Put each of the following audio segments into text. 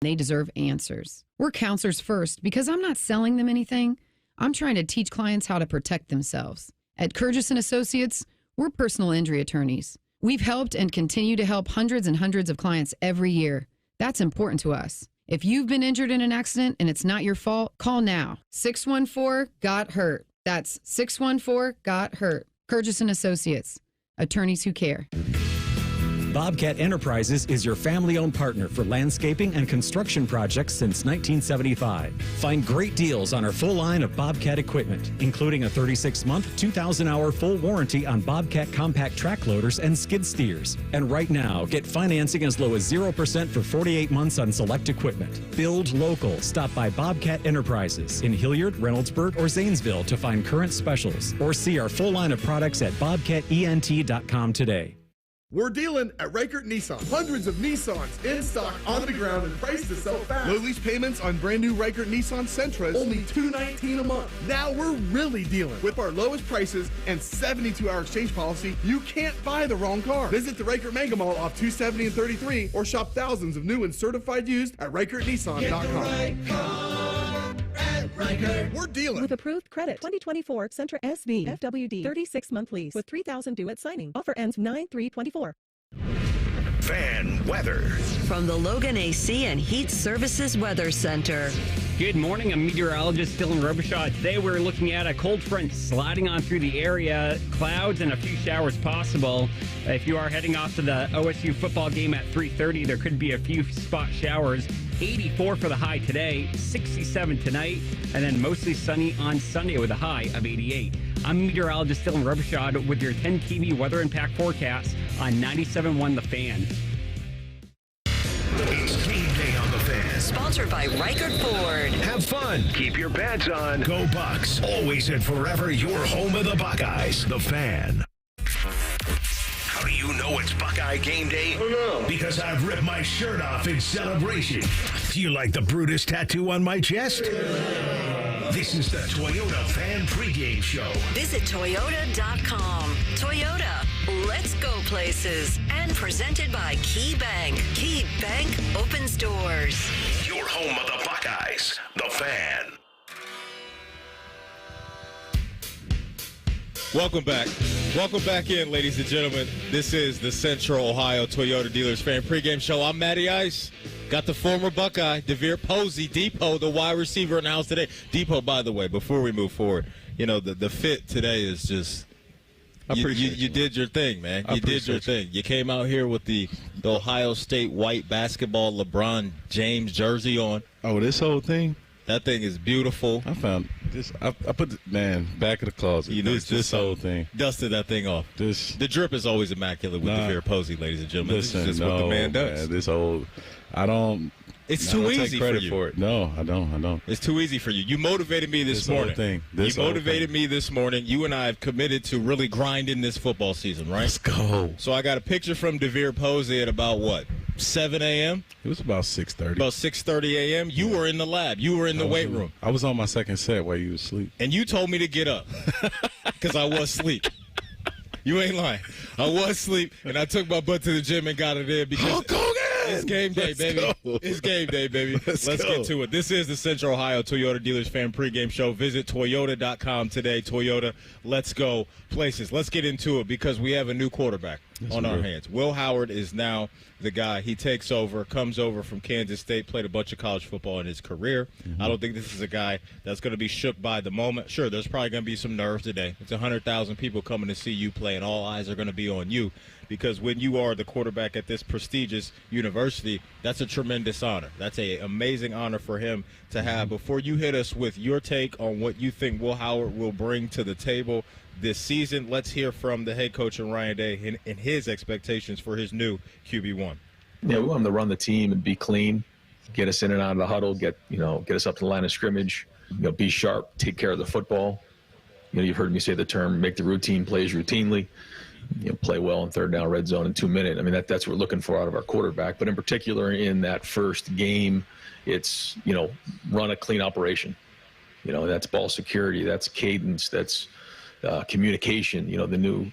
They deserve answers. We're counselors first because I'm not selling them anything. I'm trying to teach clients how to protect themselves. At Curtis & Associates, we're personal injury attorneys. We've helped and continue to help hundreds and hundreds of clients every year. That's important to us. If you've been injured in an accident and it's not your fault, call now. 614-GOT-HURT. That's 614-GOT-HURT. Curtis & Associates, attorneys who care. Bobcat Enterprises is your family-owned partner for landscaping and construction projects since 1975. Find great deals on our full line of Bobcat equipment, including a 36-month, 2,000-hour full warranty on Bobcat compact track loaders and skid steers. And right now, get financing as low as 0% for 48 months on select equipment. Build local. Stop by Bobcat Enterprises in Hilliard, Reynoldsburg, or Zanesville to find current specials, or see our full line of products at bobcatent.com today. We're dealing at Reichert Nissan. Hundreds of Nissans in stock, on the ground, and priced to sell fast. Low lease payments on brand new Reichert Nissan Sentras, only $219 a month. Now we're really dealing. With our lowest prices and 72-hour exchange policy, you can't buy the wrong car. Visit the Reichert Mega Mall off 270 and 33, or shop thousands of new and certified used at ReichertNissan.com. Get the right car at Reichert. We're dealing. With approved credit, 2024 Sentra SV FWD 36-month lease with $3,000 due at signing. Offer ends 9/3/24. Fan weather from the Logan AC and Heat Services Weather Center. Good morning. I'm meteorologist Dylan Robichaud. Today we're looking at a cold front sliding on through the area. Clouds and a few showers possible. If you are heading off to the OSU football game at 3:30, there could be a few spot showers. 84 for the high today, 67 tonight, and then mostly sunny on Sunday with a high of 88. I'm meteorologist Dylan Robichaud with your 10 TV weather impact forecast on 97.1 The Fan. It's game day on The Fan. Sponsored by Reichert Ford. Have fun. Keep your pads on. Go Bucks. Always and forever your home of the Buckeyes. The Fan. How do you know it's Buckeye game day? Oh, no. Because I've ripped my shirt off in celebration. Do you like the Brutus tattoo on my chest? This is the Toyota Fan Pregame Show. Visit Toyota.com. Toyota, let's go places. And presented by Key Bank. Key Bank opens doors. Your home of the Buckeyes. The Fan. Welcome back. Welcome back in, ladies and gentlemen. This is the Central Ohio Toyota Dealers Fan Pregame Show. I'm Matty Ice. Got the former Buckeye, DeVier Posey, Depot, the wide receiver in the house today. Depot, by the way, before we move forward, you know, the fit today is just you did your thing, man. You did your thing. You came out here with the Ohio State white basketball LeBron James jersey on. Oh, this whole thing? That thing is beautiful. I found this. I put back of the closet. You know, this whole thing. Dusted that thing off. The drip is always immaculate with DeVier Posey, ladies and gentlemen. Listen, this is just what the man does. Man, I don't. It's too easy for you. For it. No, I don't. It's too easy for you. You motivated me this morning. You motivated me this morning. You and I have committed to really grinding this football season, right? Let's go. So I got a picture from DeVier Posey at about what? 7 a.m.? It was about 6:30. About 6:30 a.m.? You were in the lab. You were in the weight room. I was on my second set while you was asleep. And you told me to get up because I was asleep. You ain't lying. I was asleep, and I took my butt to the gym and got it in because it's game day, baby. It's game day, baby. Let's get to it. This is the Central Ohio Toyota Dealers Fan Pregame Show. Visit Toyota.com today. Toyota, let's go places. Let's get into it because we have a new quarterback on our hands. Will Howard is now the guy. He takes over, comes over from Kansas State, played a bunch of college football in his career. I don't think this is a guy that's going to be shook by the moment. Sure, there's probably going to be some nerves today. It's 100,000 people coming to see you play, and all eyes are going to be on you because when you are the quarterback at this prestigious university, that's a tremendous honor. That's an amazing honor for him to have. Before you hit us with your take on what you think Will Howard will bring to the table this season, let's hear from the head coach Ryan Day and his expectations for his new QB1. Yeah, we want him to run the team and be clean, get us in and out of the huddle, get us up to the line of scrimmage, be sharp, take care of the football. You've heard me say the term, make the routine plays routinely, play well in third down, red zone in 2 minutes. I mean, that's what we're looking for out of our quarterback. But in particular in that first game, it's, run a clean operation. That's ball security, that's cadence, that's communication, the new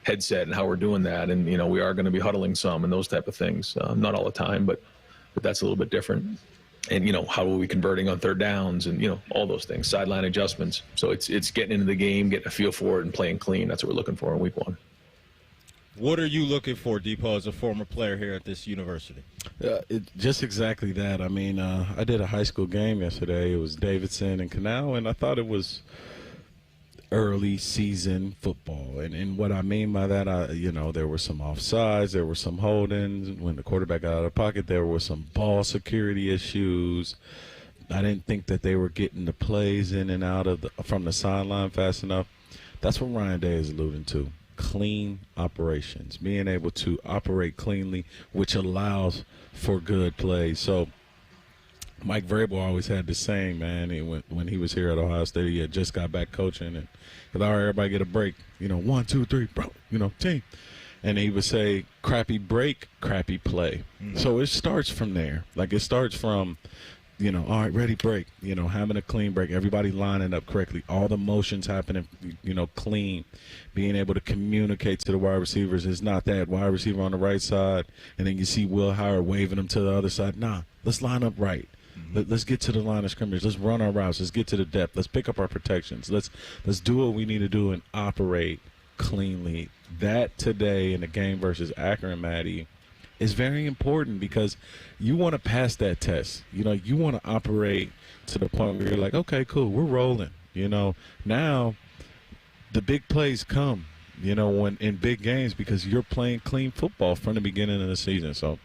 headset and how we're doing that. And, we are going to be huddling some and those type of things. Not all the time, but that's a little bit different. And, how are we converting on third downs and, all those things, sideline adjustments. So it's getting into the game, getting a feel for it, and playing clean. That's what we're looking for in week 1. What are you looking for, Depot, as a former player here at this university? Just exactly that. I mean, I did a high school game yesterday. It was Davidson and Canal, and I thought it was early season football. And what I mean by that, there were some offsides, there were some holdings. When the quarterback got out of the pocket, there were some ball security issues. I didn't think that they were getting the plays in and out from the sideline fast enough. That's what Ryan Day is alluding to. Clean operations, being able to operate cleanly, which allows for good play. So Mike Vrabel always had the saying, man, when he was here at Ohio State, he had just got back coaching, and all right, everybody get a break, 1, 2, 3, bro, team. And he would say, crappy break, crappy play. Mm-hmm. So it starts from there. Like, it starts from, all right, ready, break, having a clean break, everybody lining up correctly, all the motions happening, clean, being able to communicate to the wide receivers. It's not that wide receiver on the right side, and then you see Will Howard waving them to the other side. Nah, let's line up right. Let's get to the line of scrimmage. Let's run our routes. Let's get to the depth. Let's pick up our protections. Let's do what we need to do and operate cleanly. That today in the game versus Akron, Matty, is very important because you want to pass that test. You want to operate to the point where you're like, okay, cool, we're rolling. Now the big plays come, when in big games because you're playing clean football from the beginning of the season. So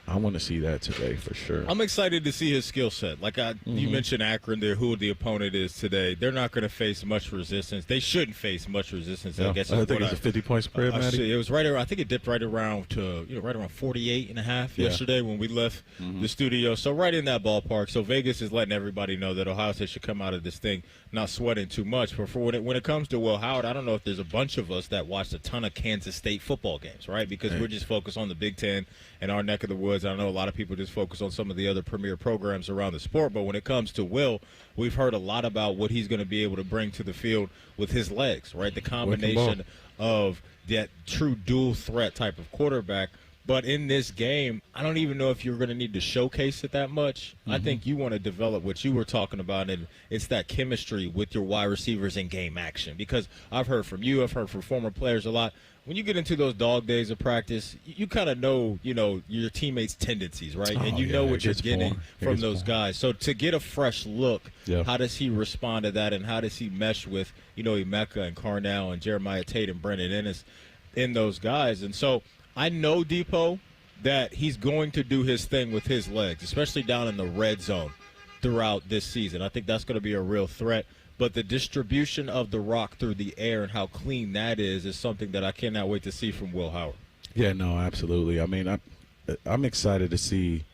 I want to see that today for sure. I'm excited to see his skill set. Like you mentioned Akron there, who the opponent is today. They're not going to face much resistance. They shouldn't face much resistance. Yeah, I guess I think it's a 50-point spread, Matty. It was right around. I think it dipped right around to right around 48.5 yesterday when we left the studio. So right in that ballpark. So Vegas is letting everybody know that Ohio State should come out of this thing not sweating too much. But for when it comes to Will Howard, I don't know if there's a bunch of us that watched a ton of Kansas State football games, right? Because we're just focused on the Big Ten and our neck of the woods. I know a lot of people just focus on some of the other premier programs around the sport. But when it comes to Will, we've heard a lot about what he's going to be able to bring to the field with his legs, right? The combination of that true dual threat type of quarterback. But in this game, I don't even know if you're going to need to showcase it that much. I think you want to develop what you were talking about, and it's that chemistry with your wide receivers in game action. Because I've heard from you, I've heard from former players a lot. When you get into those dog days of practice, you kind of know, your teammates' tendencies, right? And you know what you're getting from those guys. So to get a fresh look, how does he respond to that, and how does he mesh with, Emeka and Carnell and Jeremiah Tate and Brendan Ennis in those guys? And so I know, Depot, that he's going to do his thing with his legs, especially down in the red zone throughout this season. I think that's going to be a real threat. But the distribution of the rock through the air and how clean that is something that I cannot wait to see from Will Howard. Yeah, no, absolutely. I mean, I'm excited to see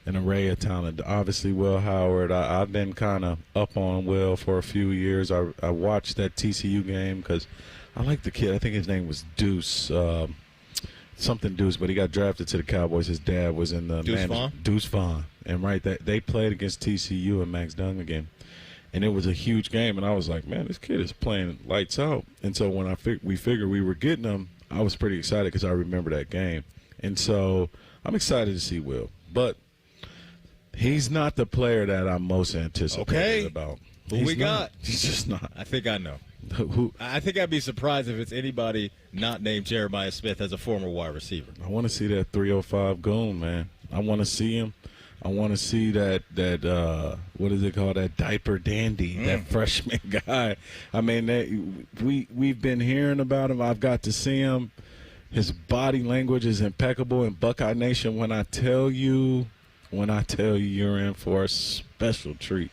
an array of talent. Obviously, Will Howard, I've been kind of up on Will for a few years. I watched that TCU game because I like the kid. I think his name was Deuce. Something Deuce, but he got drafted to the Cowboys. His dad was in the Deuce Vaughn. And they played against TCU and Max Duggan. And it was a huge game, and I was like, man, this kid is playing lights out. And so when we figured we were getting him, I was pretty excited because I remember that game. And so I'm excited to see Will. But he's not the player that I'm most anticipated about. Who we got? He's just not. I think I know. I think I'd be surprised if it's anybody not named Jeremiah Smith as a former wide receiver. I want to see that 305 goon, man. I want to see him. I want to see that what is it called, that diaper dandy, that freshman guy. I mean, we've been hearing about him. I've got to see him. His body language is impeccable. In Buckeye Nation, when I tell you you're in for a special treat.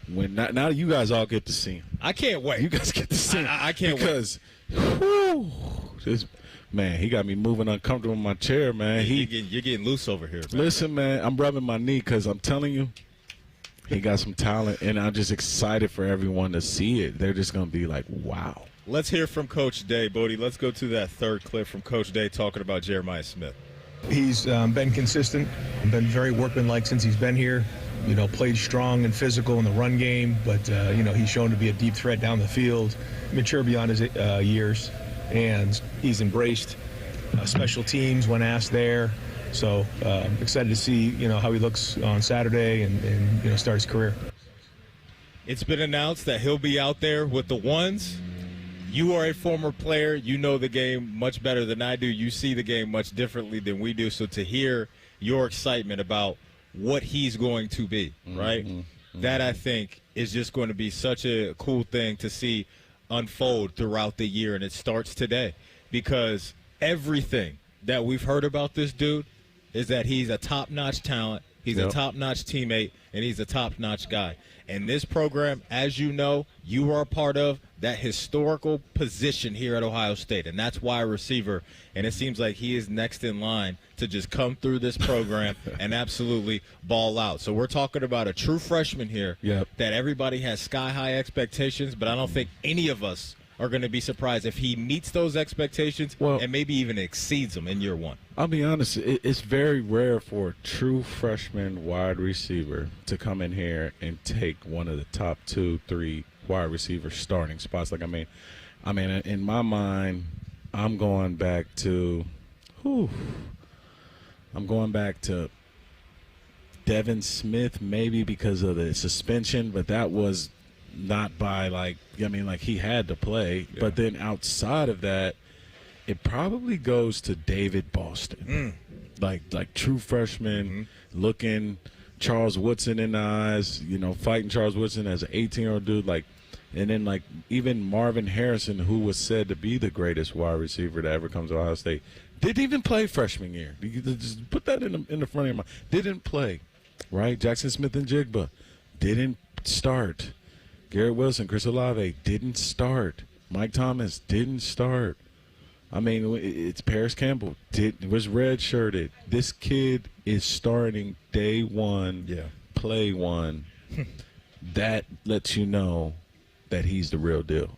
Now you guys all get to see him. I can't wait. You guys get to see him. I can't wait. Because, man, he got me moving uncomfortable in my chair, man. You're getting loose over here, man. Listen, man, I'm rubbing my knee because I'm telling you, he got some talent, and I'm just excited for everyone to see it. They're just going to be like, wow. Let's hear from Coach Day, Bodie. Let's go to that third clip from Coach Day talking about Jeremiah Smith. He's been consistent, been very workmanlike since he's been here. Played strong and physical in the run game, but, he's shown to be a deep threat down the field, mature beyond his years, and he's embraced special teams when asked there. So excited to see, how he looks on Saturday and start his career. It's been announced that he'll be out there with the ones. You are a former player. You know the game much better than I do. You see the game much differently than we do. So to hear your excitement about what he's going to be, right, that I think is just going to be such a cool thing to see unfold throughout the year. And it starts today because everything that we've heard about this dude is that he's a top-notch talent, he's a top-notch teammate, and he's a top-notch guy. And this program, as you know, you are a part of that historical position here at Ohio State, and that's wide receiver. And it seems like he is next in line to just come through this program and absolutely ball out. So we're talking about a true freshman here that everybody has sky-high expectations, but I don't think any of us are going to be surprised if he meets those expectations and maybe even exceeds them in year one. I'll be honest, it's very rare for a true freshman wide receiver to come in here and take one of the top 2-3 wide receiver starting spots. Like, I mean, in my mind, I'm going back to Devin Smith, maybe because of the suspension, but that was not by he had to play. But then outside of that, it probably goes to David Boston. Like true freshman, looking Charles Woodson in the eyes, fighting Charles Woodson as an 18-year-old dude, and then even Marvin Harrison, who was said to be the greatest wide receiver that ever comes to Ohio State, didn't even play freshman year. You just put that in the front of your mind. Didn't play, right? Jackson Smith and Jigba didn't start. Garrett Wilson, Chris Olave didn't start. Mike Thomas didn't start. I mean, it's Paris Campbell was redshirted. This kid is starting day one, play one. That lets you know that he's the real deal.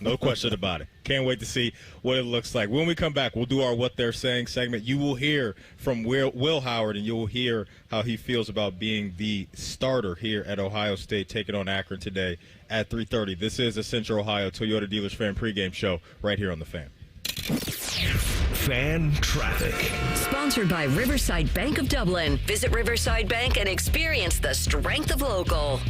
No question about it. Can't wait to see what it looks like. When we come back, we'll do our What They're Saying segment. You will hear from Will Howard, and you will hear how he feels about being the starter here at Ohio State, taking on Akron today at 3:30. This is a Central Ohio Toyota Dealers Fan pregame show right here on The Fan. Fan traffic. Sponsored by Riverside Bank of Dublin. Visit Riverside Bank and experience the strength of local.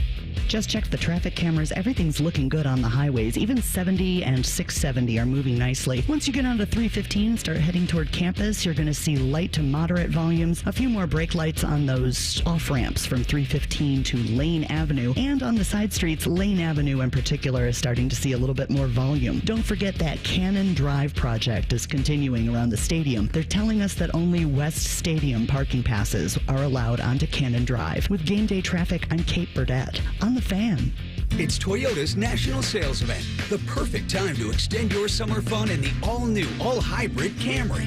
Just check the traffic cameras. Everything's looking good on the highways. Even 70 and 670 are moving nicely. Once you get onto 315, start heading toward campus, you're going to see light to moderate volumes. A few more brake lights on those off-ramps from 315 to Lane Avenue. And on the side streets, Lane Avenue in particular is starting to see a little bit more volume. Don't forget that Cannon Drive project is continuing around the stadium. They're telling us that only West Stadium parking passes are allowed onto Cannon Drive. With game day traffic, I'm Kate Burdett on The Fan. It's Toyota's National Sales Event, the perfect time to extend your summer fun in the all-new, all-hybrid Camry.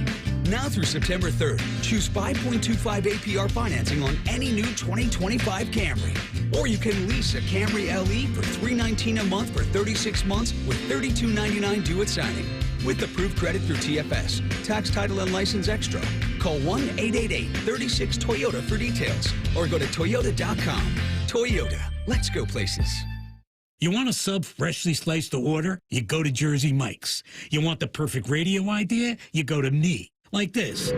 Now through September 3rd, choose 5.25 APR financing on any new 2025 Camry. Or you can lease a Camry LE for $319 a month for 36 months with $32.99 due at signing. With approved credit through TFS, tax, title, and license extra. Call 1-888-36-TOYOTA for details or go to Toyota.com. Toyota, let's go places. You want a sub freshly sliced to order? You go to Jersey Mike's. You want the perfect radio idea? You go to me. Like this.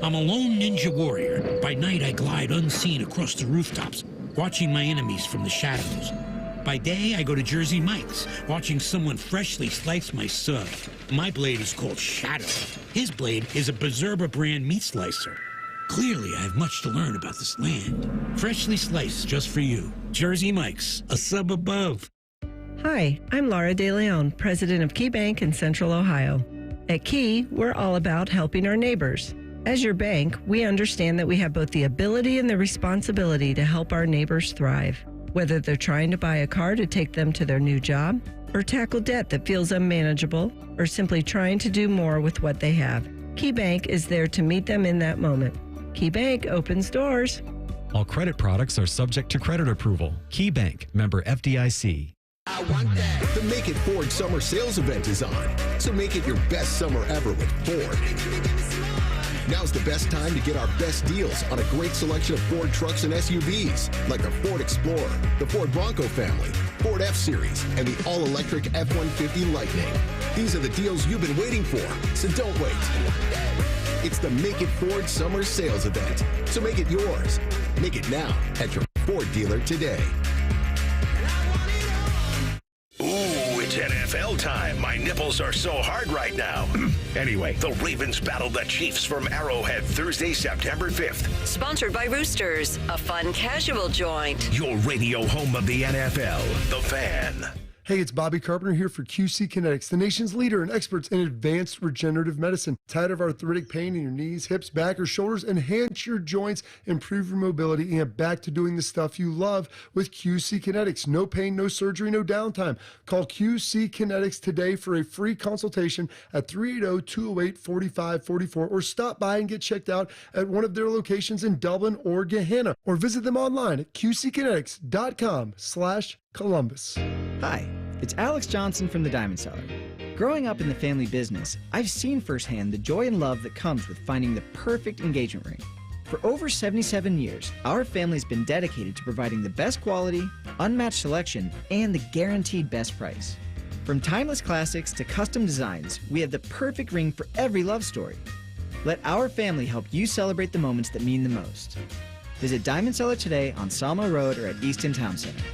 I'm a lone ninja warrior. By night I glide unseen across the rooftops, watching my enemies from the shadows. By day I go to Jersey Mike's, watching someone freshly slice my sub. My blade is called Shadow. His blade is a Berserker brand meat slicer. Clearly, I have much to learn about this land. Freshly sliced just for you. Jersey Mike's, a sub above. Hi, I'm Laura De Leon, president of Key Bank in Central Ohio. At Key, we're all about helping our neighbors. As your bank, we understand that we have both the ability and the responsibility to help our neighbors thrive. Whether they're trying to buy a car to take them to their new job, or tackle debt that feels unmanageable, or simply trying to do more with what they have, Key Bank is there to meet them in that moment. Key Bank opens doors. All credit products are subject to credit approval. Key Bank, member FDIC. I want that. The Make It Ford Summer Sales Event is on. So make it your best summer ever with Ford. Now's the best time to get our best deals on a great selection of Ford trucks and SUVs, like the Ford Explorer, the Ford Bronco family, Ford F-Series, and the all-electric F-150 Lightning. These are the deals you've been waiting for, so don't wait. It's the Make It Ford Summer Sales Event. So make it yours. Make it now at your Ford dealer today. Ooh, it's NFL time. My nipples are so hard right now. Anyway, the Ravens battle the Chiefs from Arrowhead Thursday, September 5th. Sponsored by Roosters, a fun casual joint. Your radio home of the NFL, The Fan. Hey, it's Bobby Carpenter here for QC Kinetics, the nation's leader and experts in advanced regenerative medicine. Tired of arthritic pain in your knees, hips, back, or shoulders? Enhance your joints, improve your mobility, and back to doing the stuff you love with QC Kinetics. No pain, no surgery, no downtime. Call QC Kinetics today for a free consultation at 380-208-4544 or stop by and get checked out at one of their locations in Dublin or Gahanna, or visit them online at qckinetics.com/Columbus. Hi, it's Alex Johnson from the Diamond Cellar. Growing up in the family business, I've seen firsthand the joy and love that comes with finding the perfect engagement ring. For over 77 years, our family's been dedicated to providing the best quality, unmatched selection, and the guaranteed best price. From timeless classics to custom designs, we have the perfect ring for every love story. Let our family help you celebrate the moments that mean the most. Visit Diamond Cellar today on Sawmill Road or at Easton Town Center.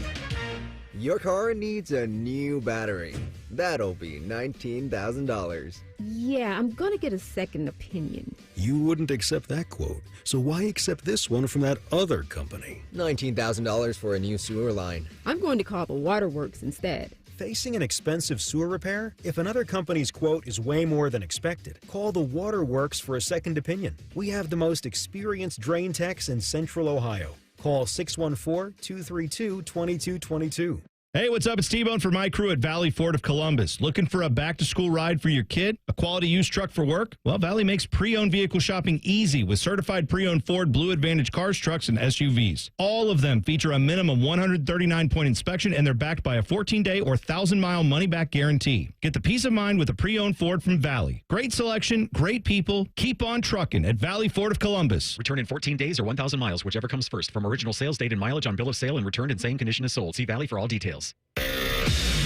Your car needs a new battery. That'll be $19,000. Yeah, I'm gonna get a second opinion. You wouldn't accept that quote, so why accept this one from that other company? $19,000 for a new sewer line. I'm going to call the waterworks instead. Facing an expensive sewer repair? If another company's quote is way more than expected, call the Waterworks for a second opinion. We have the most experienced drain techs in Central Ohio. Call 614-232-2222. Hey, what's up? It's T-Bone for my crew at Valley Ford of Columbus. Looking for a back-to-school ride for your kid? A quality used truck for work? Well, Valley makes pre-owned vehicle shopping easy with certified pre-owned Ford Blue Advantage cars, trucks, and SUVs. All of them feature a minimum 139-point inspection, and they're backed by a 14-day or 1,000-mile money-back guarantee. Get the peace of mind with a pre-owned Ford from Valley. Great selection, great people. Keep on trucking at Valley Ford of Columbus. Return in 14 days or 1,000 miles, whichever comes first. From original sales date and mileage on bill of sale and returned in same condition as sold. See Valley for all details.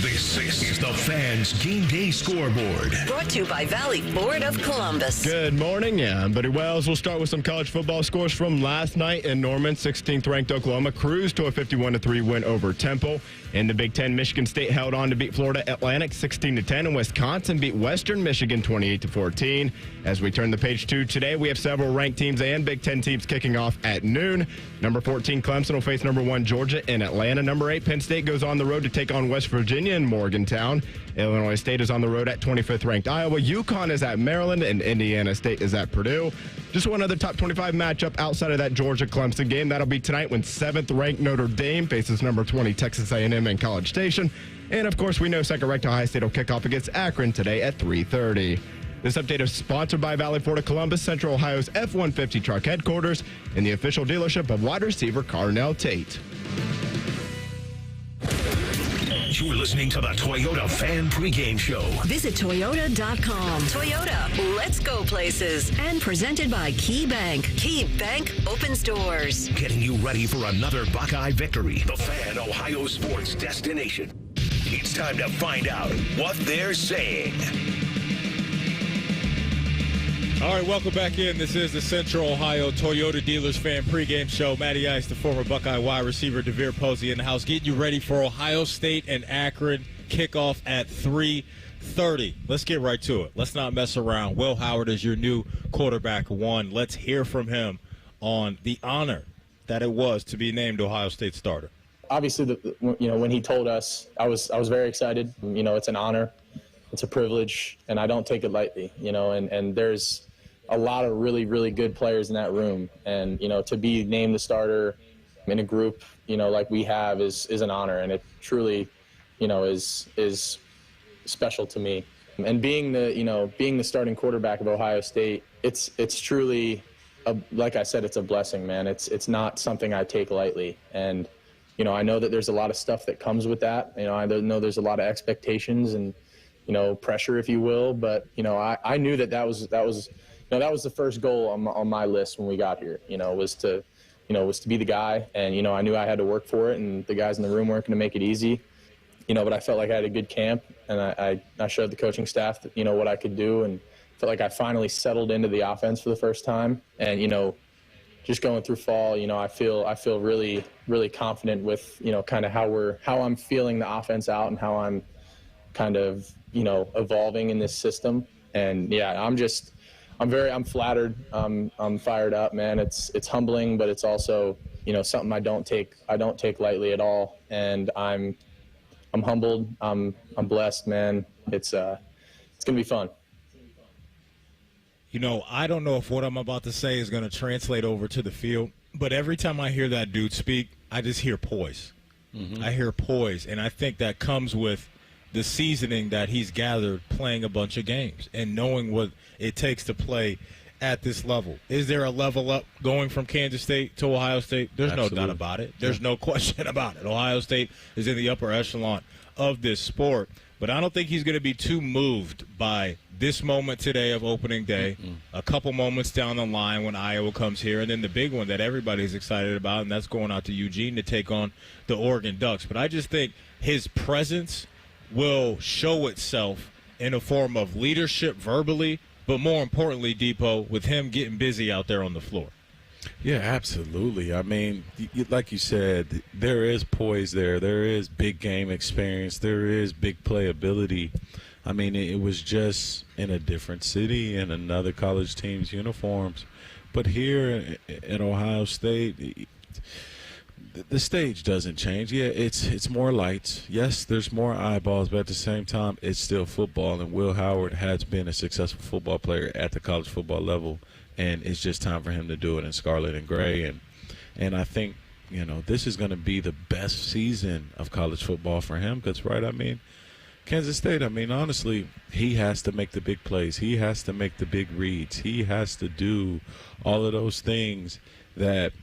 This is the Fans Game Day Scoreboard. Brought to you by Valley Ford of Columbus. Good morning. Yeah, I'm Buddy Wells. We'll start with some college football scores from last night in Norman. 16th-ranked Oklahoma cruised to a 51-3 win over Temple. In the Big Ten, Michigan State held on to beat Florida Atlantic 16-10, and Wisconsin beat Western Michigan 28-14. As we turn the page to today, we have several ranked teams and Big Ten teams kicking off at noon. Number 14, Clemson will face number 1, Georgia in Atlanta. Number 8, Penn State goes on the road to take on West Virginia in Morgantown. Illinois State is on the road at 25th-ranked Iowa. UConn is at Maryland, and Indiana State is at Purdue. Just one other top 25 matchup outside of that Georgia-Clemson game. That'll be tonight when 7th-ranked Notre Dame faces number 20 Texas A&M in College Station. And, of course, we know 2nd-ranked Ohio State will kick off against Akron today at 3:30. This update is sponsored by Valley Ford of Columbus, Central Ohio's F-150 truck headquarters, and the official dealership of wide receiver Carnell Tate. You're listening to the Toyota Fan Pregame Show. Visit Toyota.com. Toyota, let's go places. And presented by Key Bank. Key Bank opens doors. Getting you ready for another Buckeye victory. The Fan, Ohio sports destination. It's time to find out what they're saying. All right, welcome back in. This is the Central Ohio Toyota Dealers Fan Pregame Show. Matty Ice, the former Buckeye wide receiver, DeVier Posey in the house, getting you ready for Ohio State and Akron kickoff at 3:30. Let's get right to it. Let's not mess around. Will Howard is your new quarterback one. Let's hear from him on the honor that it was to be named Ohio State starter. Obviously, when he told us, I was very excited. It's an honor, it's a privilege, and I don't take it lightly. And there's a lot of really, really good players in that room, and to be named the starter in a group like we have is an honor, and it truly is special to me. And being the starting quarterback of Ohio State, it's truly like I said, it's a blessing, man. It's not something I take lightly, and I know that there's a lot of stuff that comes with that. I know there's a lot of expectations and pressure, if you will, but I knew that was the first goal on my list when we got here. Was to be the guy, and I knew I had to work for it, and the guys in the room weren't going to make it easy. But I felt like I had a good camp, and I showed the coaching staff that, what I could do, and felt like I finally settled into the offense for the first time. And, you know, just going through fall, you know, I feel really, really confident with, you know, kind of how I'm feeling the offense out and how I'm kind of, you know, evolving in this system. And yeah, I'm flattered. I'm fired up, man. It's humbling, but it's also, you know, something I don't take lightly at all. And I'm humbled. I'm blessed, man. It's going to be fun. You know, I don't know if what I'm about to say is going to translate over to the field, but every time I hear that dude speak, I just hear poise. I hear poise, and I think that comes with the seasoning that he's gathered playing a bunch of games and knowing what it takes to play at this level. Is there a level up going from Kansas State to Ohio State? There's Absolutely. no doubt about it. There's no question about it. Ohio State is in the upper echelon of this sport, but I don't think he's going to be too moved by this moment today of opening day, a couple moments down the line when Iowa comes here, and then the big one that everybody's excited about, and that's going out to Eugene to take on the Oregon Ducks. But I just think his presence will show itself in a form of leadership verbally, but more importantly, Depot, with him getting busy out there on the floor. Yeah, absolutely. I mean, like you said, there is poise there. There is big game experience. There is big playability. I mean, it was just in a different city in another college team's uniforms. But here at Ohio State, the stage doesn't change. Yeah, it's more lights. Yes, there's more eyeballs, but at the same time, it's still football. And Will Howard has been a successful football player at the college football level, and it's just time for him to do it in scarlet and gray. And I think, you know, this is going to be the best season of college football for him because, right, I mean, Kansas State, I mean, honestly, he has to make the big plays. He has to make the big reads. He has to do all of those things that,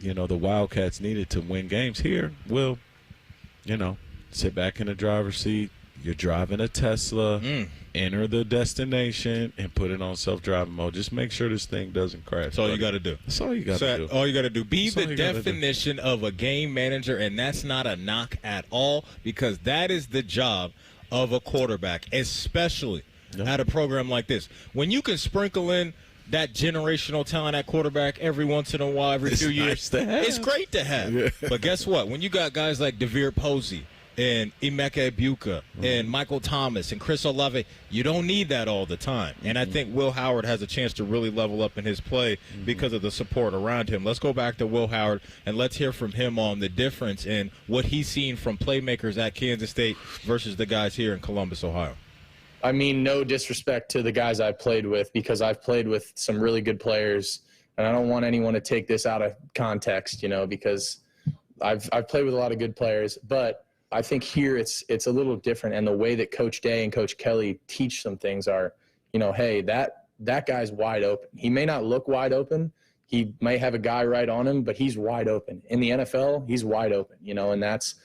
you know, the Wildcats needed to win games. Here, Will, you know, sit back in the driver's seat. You're driving a Tesla, enter the destination, and put it on self-driving mode. Just make sure this thing doesn't crash. That's all you got to do. That's all you got to do. All you got to do. Be the definition of a game manager, and that's not a knock at all because that is the job of a quarterback, especially at a program like this. When you can sprinkle in that generational talent at quarterback every once in a while, every few years, it's great to have. Yeah. But guess what? When you got guys like DeVier Posey and Emeka Egbuka and Michael Thomas and Chris Olave, you don't need that all the time. And I think Will Howard has a chance to really level up in his play because of the support around him. Let's go back to Will Howard and let's hear from him on the difference in what he's seen from playmakers at Kansas State versus the guys here in Columbus, Ohio. I mean, no disrespect to the guys I've played with because I've played with some really good players, and I don't want anyone to take this out of context, you know, because I've played with a lot of good players, but I think here it's a little different, and the way that Coach Day and Coach Kelly teach some things are, you know, hey, that guy's wide open. He may not look wide open. He may have a guy right on him, but he's wide open. In the NFL, he's wide open, you know, and that's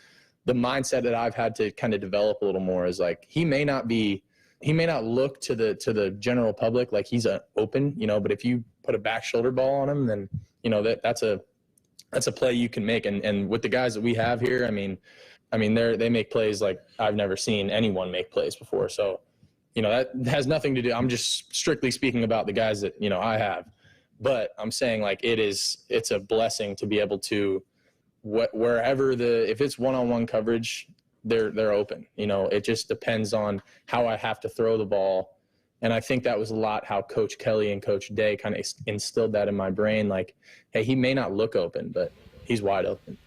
the mindset that I've had to kind of develop a little more is like he may not look to the general public like he's open, you know, but if you put a back shoulder ball on him, then, you know, that's a play you can make. And with the guys that we have here, I mean, they make plays like I've never seen anyone make plays before. So, you know, that has nothing to do. I'm just strictly speaking about the guys that, you know, I have. But I'm saying like it's a blessing to be able to wherever if it's one-on-one coverage, they're open. You know, it just depends on how I have to throw the ball. And I think that was a lot how Coach Kelly and Coach Day kind of instilled that in my brain. Like, hey, he may not look open, but he's wide open.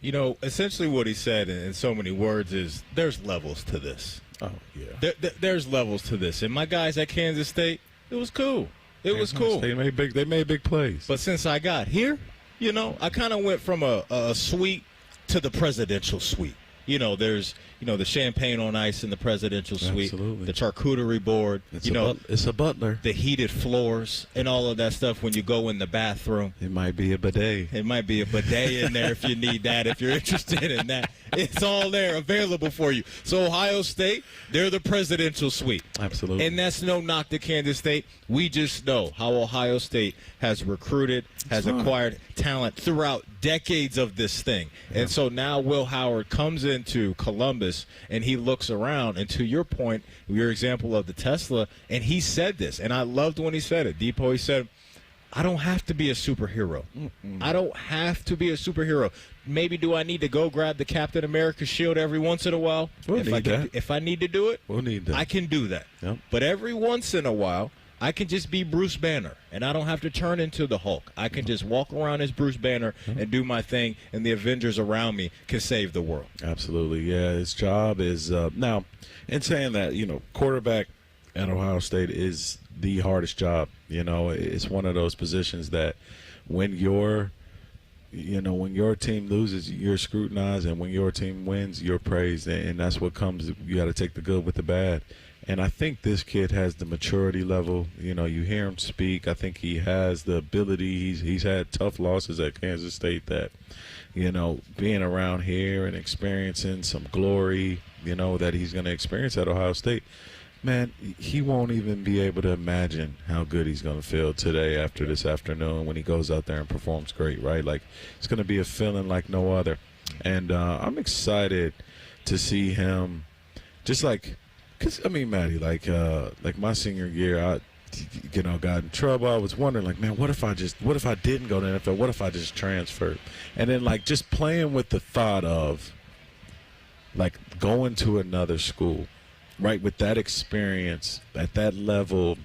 You know, essentially what he said in so many words is there's levels to this. Oh, yeah. There's levels to this. And my guys at Kansas State, it was cool. It was cool. They made big plays. But since I got here, you know, I kind of went from a suite to the presidential suite. You know, there's, you know, the champagne on ice in the presidential suite, Absolutely. The charcuterie board, it's a butler, the heated floors and all of that stuff when you go in the bathroom. It might be a bidet. It might be a bidet in there if you need that, if you're interested in that. It's all there available for you. So Ohio State, they're the presidential suite. Absolutely. And that's no knock to Kansas State. We just know how Ohio State has recruited, has acquired talent throughout decades of this thing. Yeah. And so now Will Howard comes into Columbus and he looks around. And to your point, your example of the Tesla, and he said this, and I loved when he said it. Depot, he said, I don't have to be a superhero. I don't have to be a superhero. Maybe do I need to go grab the Captain America shield every once in a while? If I need to do it, we'll need that. I can do that. Yep. But every once in a while, I can just be Bruce Banner, and I don't have to turn into the Hulk. I can just walk around as Bruce Banner and do my thing, and the Avengers around me can save the world. Absolutely, yeah. His job is now, in saying that, quarterback at Ohio State is the hardest job. It's one of those positions that when your team loses, you're scrutinized, and when your team wins, you're praised, and that's what comes. You got to take the good with the bad. And I think this kid has the maturity level. You hear him speak. I think he has the ability. He's had tough losses at Kansas State that, being around here and experiencing some glory, that he's going to experience at Ohio State. Man, he won't even be able to imagine how good he's going to feel today after this afternoon when he goes out there and performs great, right? Like, it's going to be a feeling like no other. And I'm excited to see him just like – because, Matty, like my senior year, I got in trouble. I was wondering, like, man, what if I didn't go to the NFL? What if I just transferred? And then, like, just playing with the thought of, like, going to another school, right, with that experience at that level,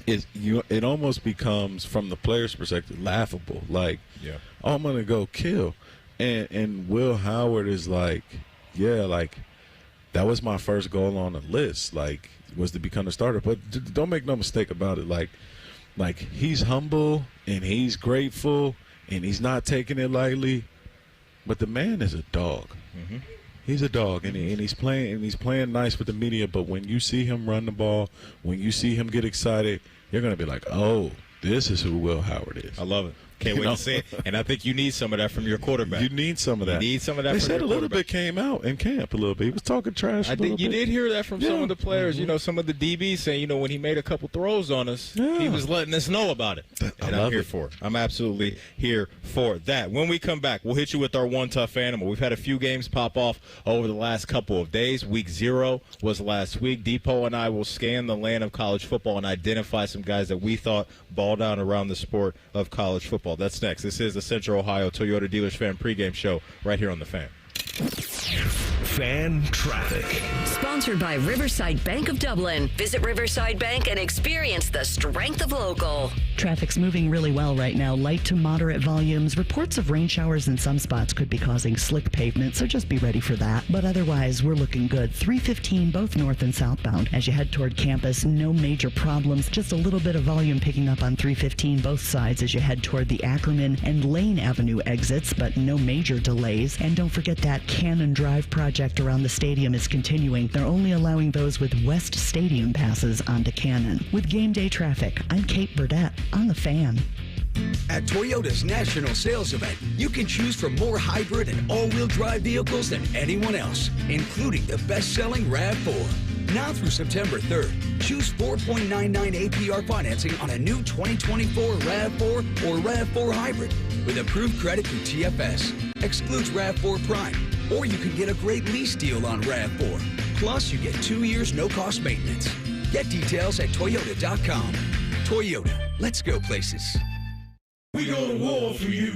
it almost becomes, from the player's perspective, laughable. Like, oh, I'm going to go kill. And Will Howard is like, yeah, like, that was my first goal on the list, like, was to become a starter. But don't make no mistake about it. Like he's humble and he's grateful and he's not taking it lightly. But the man is a dog. Mm-hmm. He's a dog, and he's playing nice with the media. But when you see him run the ball, when you see him get excited, you're gonna be like, oh, this is who Will Howard is. I love it. Can't wait to see it. And I think you need some of that from your quarterback. You need some of that. You need some of that they from said your a little bit came out in camp a little bit. He was talking trash a little bit. You did hear that from some of the players. Mm-hmm. Some of the DBs saying, when he made a couple throws on us, he was letting us know about it. And I'm here for it. I'm absolutely here for that. When we come back, we'll hit you with our one tough animal. We've had a few games pop off over the last couple of days. Week 0 was last week. Depot and I will scan the land of college football and identify some guys that we thought balled out around the sport of college football. That's next. This is the Central Ohio Toyota Dealers Fan Pregame Show right here on The Fan. Fan traffic. Sponsored by Riverside Bank of Dublin. Visit Riverside Bank and experience the strength of local. Traffic's moving really well right now. Light to moderate volumes. Reports of rain showers in some spots could be causing slick pavement, so just be ready for that. But otherwise, we're looking good. 315 both north and southbound. As you head toward campus, no major problems. Just a little bit of volume picking up on 315 both sides as you head toward the Ackerman and Lane Avenue exits, but no major delays. And don't forget that Cannon Drive project around the stadium is continuing. They're only allowing those with West Stadium passes onto Cannon. With game day traffic, I'm Kate Burdett on The Fan. At Toyota's national sales event, you can choose from more hybrid and all-wheel drive vehicles than anyone else, including the best-selling RAV4. Now through September 3rd, choose 4.99 APR financing on a new 2024 RAV4 or RAV4 Hybrid with approved credit through TFS. Excludes RAV4 Prime, or you can get a great lease deal on RAV4. Plus, you get 2 years no-cost maintenance. Get details at Toyota.com. Toyota, let's go places. We go to war for you.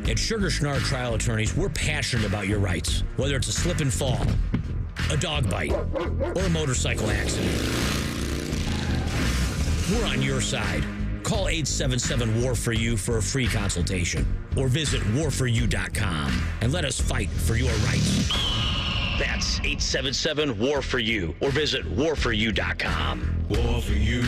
At Sugar Schnarr Trial Attorneys, we're passionate about your rights. Whether it's a slip and fall, a dog bite, or a motorcycle accident, we're on your side. Call 877-WAR-FOR-YOU for a free consultation, or visit warforyou.com and let us fight for your rights. That's 877-WAR-FOR-YOU, or visit warforyou.com. War for you,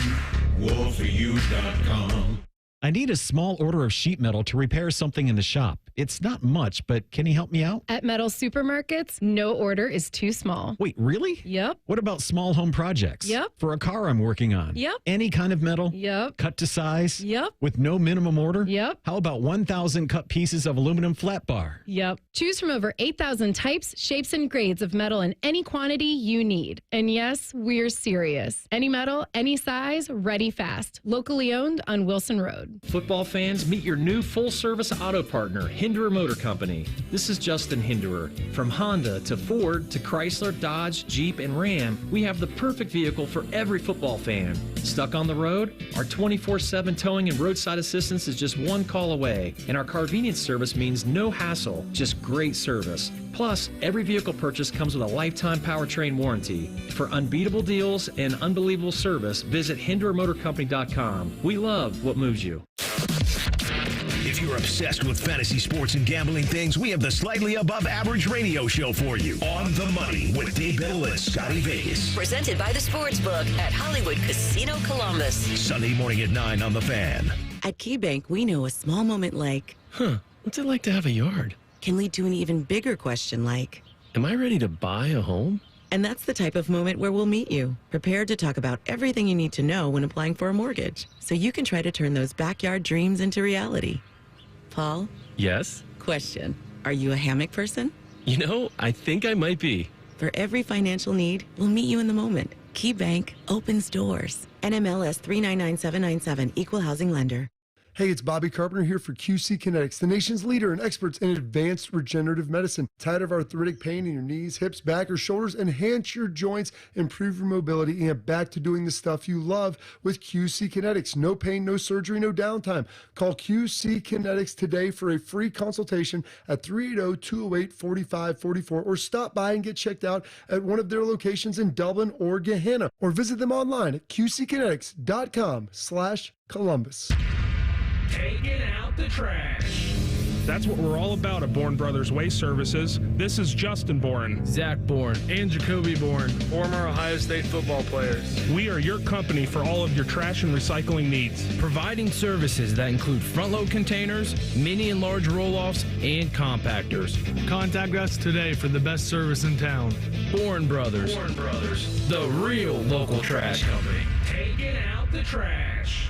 warforyou.com. I need a small order of sheet metal to repair something in the shop. It's not much, but can you help me out? At Metal Supermarkets, no order is too small. Wait, really? Yep. What about small home projects? Yep. For a car I'm working on? Yep. Any kind of metal? Yep. Cut to size? Yep. With no minimum order? Yep. How about 1,000 cut pieces of aluminum flat bar? Yep. Choose from over 8,000 types, shapes, and grades of metal in any quantity you need. And yes, we're serious. Any metal, any size, ready fast. Locally owned on Wilson Road. Football fans, meet your new full-service auto partner, Hinderer Motor Company. This is Justin Hinderer. From Honda to Ford to Chrysler, Dodge, Jeep, and Ram, we have the perfect vehicle for every football fan. Stuck on the road? Our 24/7 towing and roadside assistance is just one call away, and our convenience service means no hassle, just great service. Plus, every vehicle purchase comes with a lifetime powertrain warranty. For unbeatable deals and unbelievable service, visit HindererMotorCompany.com. We love what moves you. If you're obsessed with fantasy sports and gambling things, we have the slightly above average radio show for you. On the Money with Dave Biddle and Scotty Vegas. Presented by the Sportsbook at Hollywood Casino Columbus. Sunday morning at 9 on The Fan. At KeyBank, we know a small moment like, what's it like to have a yard? Can lead to an even bigger question like, am I ready to buy a home? And that's the type of moment where we'll meet you, prepared to talk about everything you need to know when applying for a mortgage, so you can try to turn those backyard dreams into reality. Paul? Yes? Question. Are you a hammock person? You know, I think I might be. For every financial need, we'll meet you in the moment. KeyBank opens doors. NMLS 399797, Equal Housing Lender. Hey, it's Bobby Carpenter here for QC Kinetics, the nation's leader and experts in advanced regenerative medicine. Tired of arthritic pain in your knees, hips, back, or shoulders? Enhance your joints, improve your mobility, and back to doing the stuff you love with QC Kinetics. No pain, no surgery, no downtime. Call QC Kinetics today for a free consultation at 380-208-4544 or stop by and get checked out at one of their locations in Dublin or Gehenna, or visit them online at qckinetics.com/Columbus. Taking out the trash. That's what we're all about at Bourne Brothers Waste Services. This is Justin Bourne, Zach Bourne, and Jacoby Bourne, former Ohio State football players. We are your company for all of your trash and recycling needs. Providing services that include front-load containers, mini and large roll-offs, and compactors. Contact us today for the best service in town. Bourne Brothers. Bourne Brothers. The real local trash company. Taking out the trash.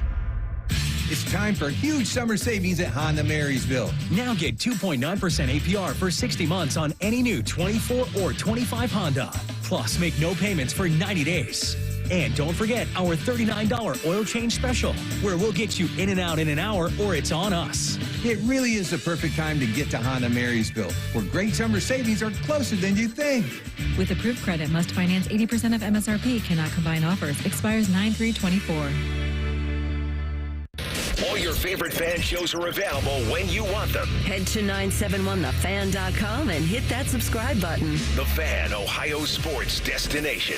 It's time for huge summer savings at Honda Marysville. Now get 2.9% APR for 60 months on any new 24 or 25 Honda. Plus, make no payments for 90 days. And don't forget our $39 oil change special, where we'll get you in and out in an hour, or it's on us. It really is the perfect time to get to Honda Marysville, where great summer savings are closer than you think. With approved credit, must finance 80% of MSRP, cannot combine offers, expires 9/3/24. All your favorite fan shows are available when you want them. Head to 971thefan.com and hit that subscribe button. The Fan, Ohio sports destination.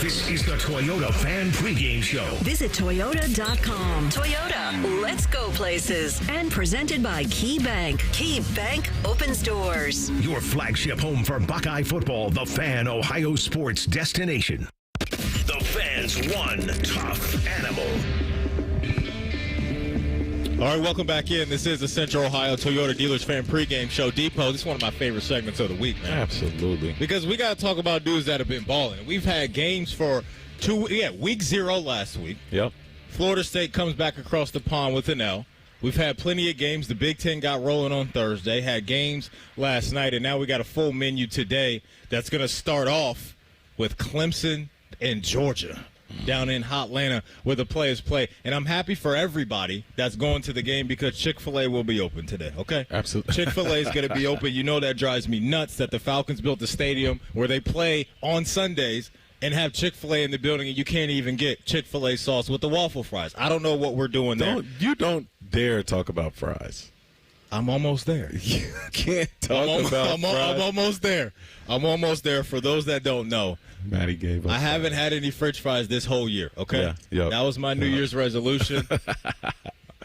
This is the Toyota Fan Pregame Show. Visit Toyota.com. Toyota, let's go places. And presented by Key Bank. Key Bank opens doors. Your flagship home for Buckeye football. The Fan, Ohio sports destination. The Fan's one tough animal. All right, welcome back in. This is the Central Ohio Toyota Dealers Fan Pregame Show. Depot, this is one of my favorite segments of the week, man. Absolutely. Because we got to talk about dudes that have been balling. We've had games for week 0 last week. Yep. Florida State comes back across the pond with an L. We've had plenty of games. The Big Ten got rolling on Thursday, had games last night, and now we got a full menu today that's going to start off with Clemson and Georgia down in Hotlanta where the players play. And I'm happy for everybody that's going to the game because Chick-fil-A will be open today, okay? Absolutely. Chick-fil-A is going to be open. You know that drives me nuts that the Falcons built a stadium where they play on Sundays and have Chick-fil-A in the building and you can't even get Chick-fil-A sauce with the waffle fries. I don't know what we're doing there. You don't dare talk about fries. I'm almost there. You can't talk about fries. I'm almost there. I'm almost there. For those that don't know, Matty gave us. I haven't had any French fries this whole year, okay? Yeah, yep. That was my New Year's resolution.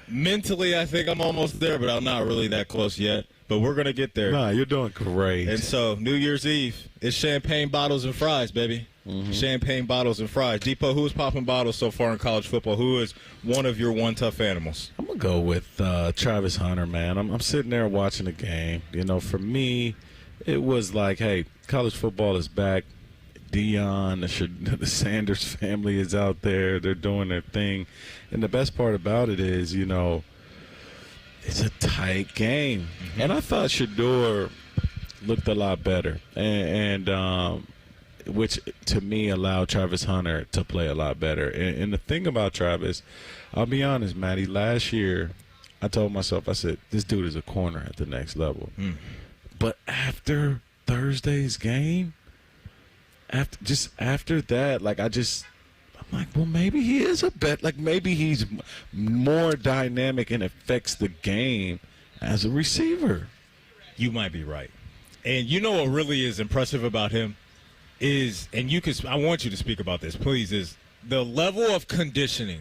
Mentally, I think I'm almost there, but I'm not really that close yet. But we're going to get there. Nah, you're doing great. And so, New Year's Eve, it's champagne bottles and fries, baby. champagne bottles and fries. Depot, who is popping bottles so far in college football? Who is one of your one tough animals? I'm going to go with Travis Hunter, man. I'm sitting there watching the game. You know, for me, it was like, hey, college football is back. Dion, the Sanders family is out there. They're doing their thing. And the best part about it is, you know, it's a tight game. And I thought Shador looked a lot better. And which, to me, allowed Travis Hunter to play a lot better. And the thing about Travis, I'll be honest, Matty, last year I told myself, I said, this dude is a corner at the next level. But after Thursday's game, after that, like I'm like, well, maybe he is a bet. Like maybe he's more dynamic and affects the game as a receiver. You might be right. And you know what really is impressive about him is, and I want you to speak about this, please, is the level of conditioning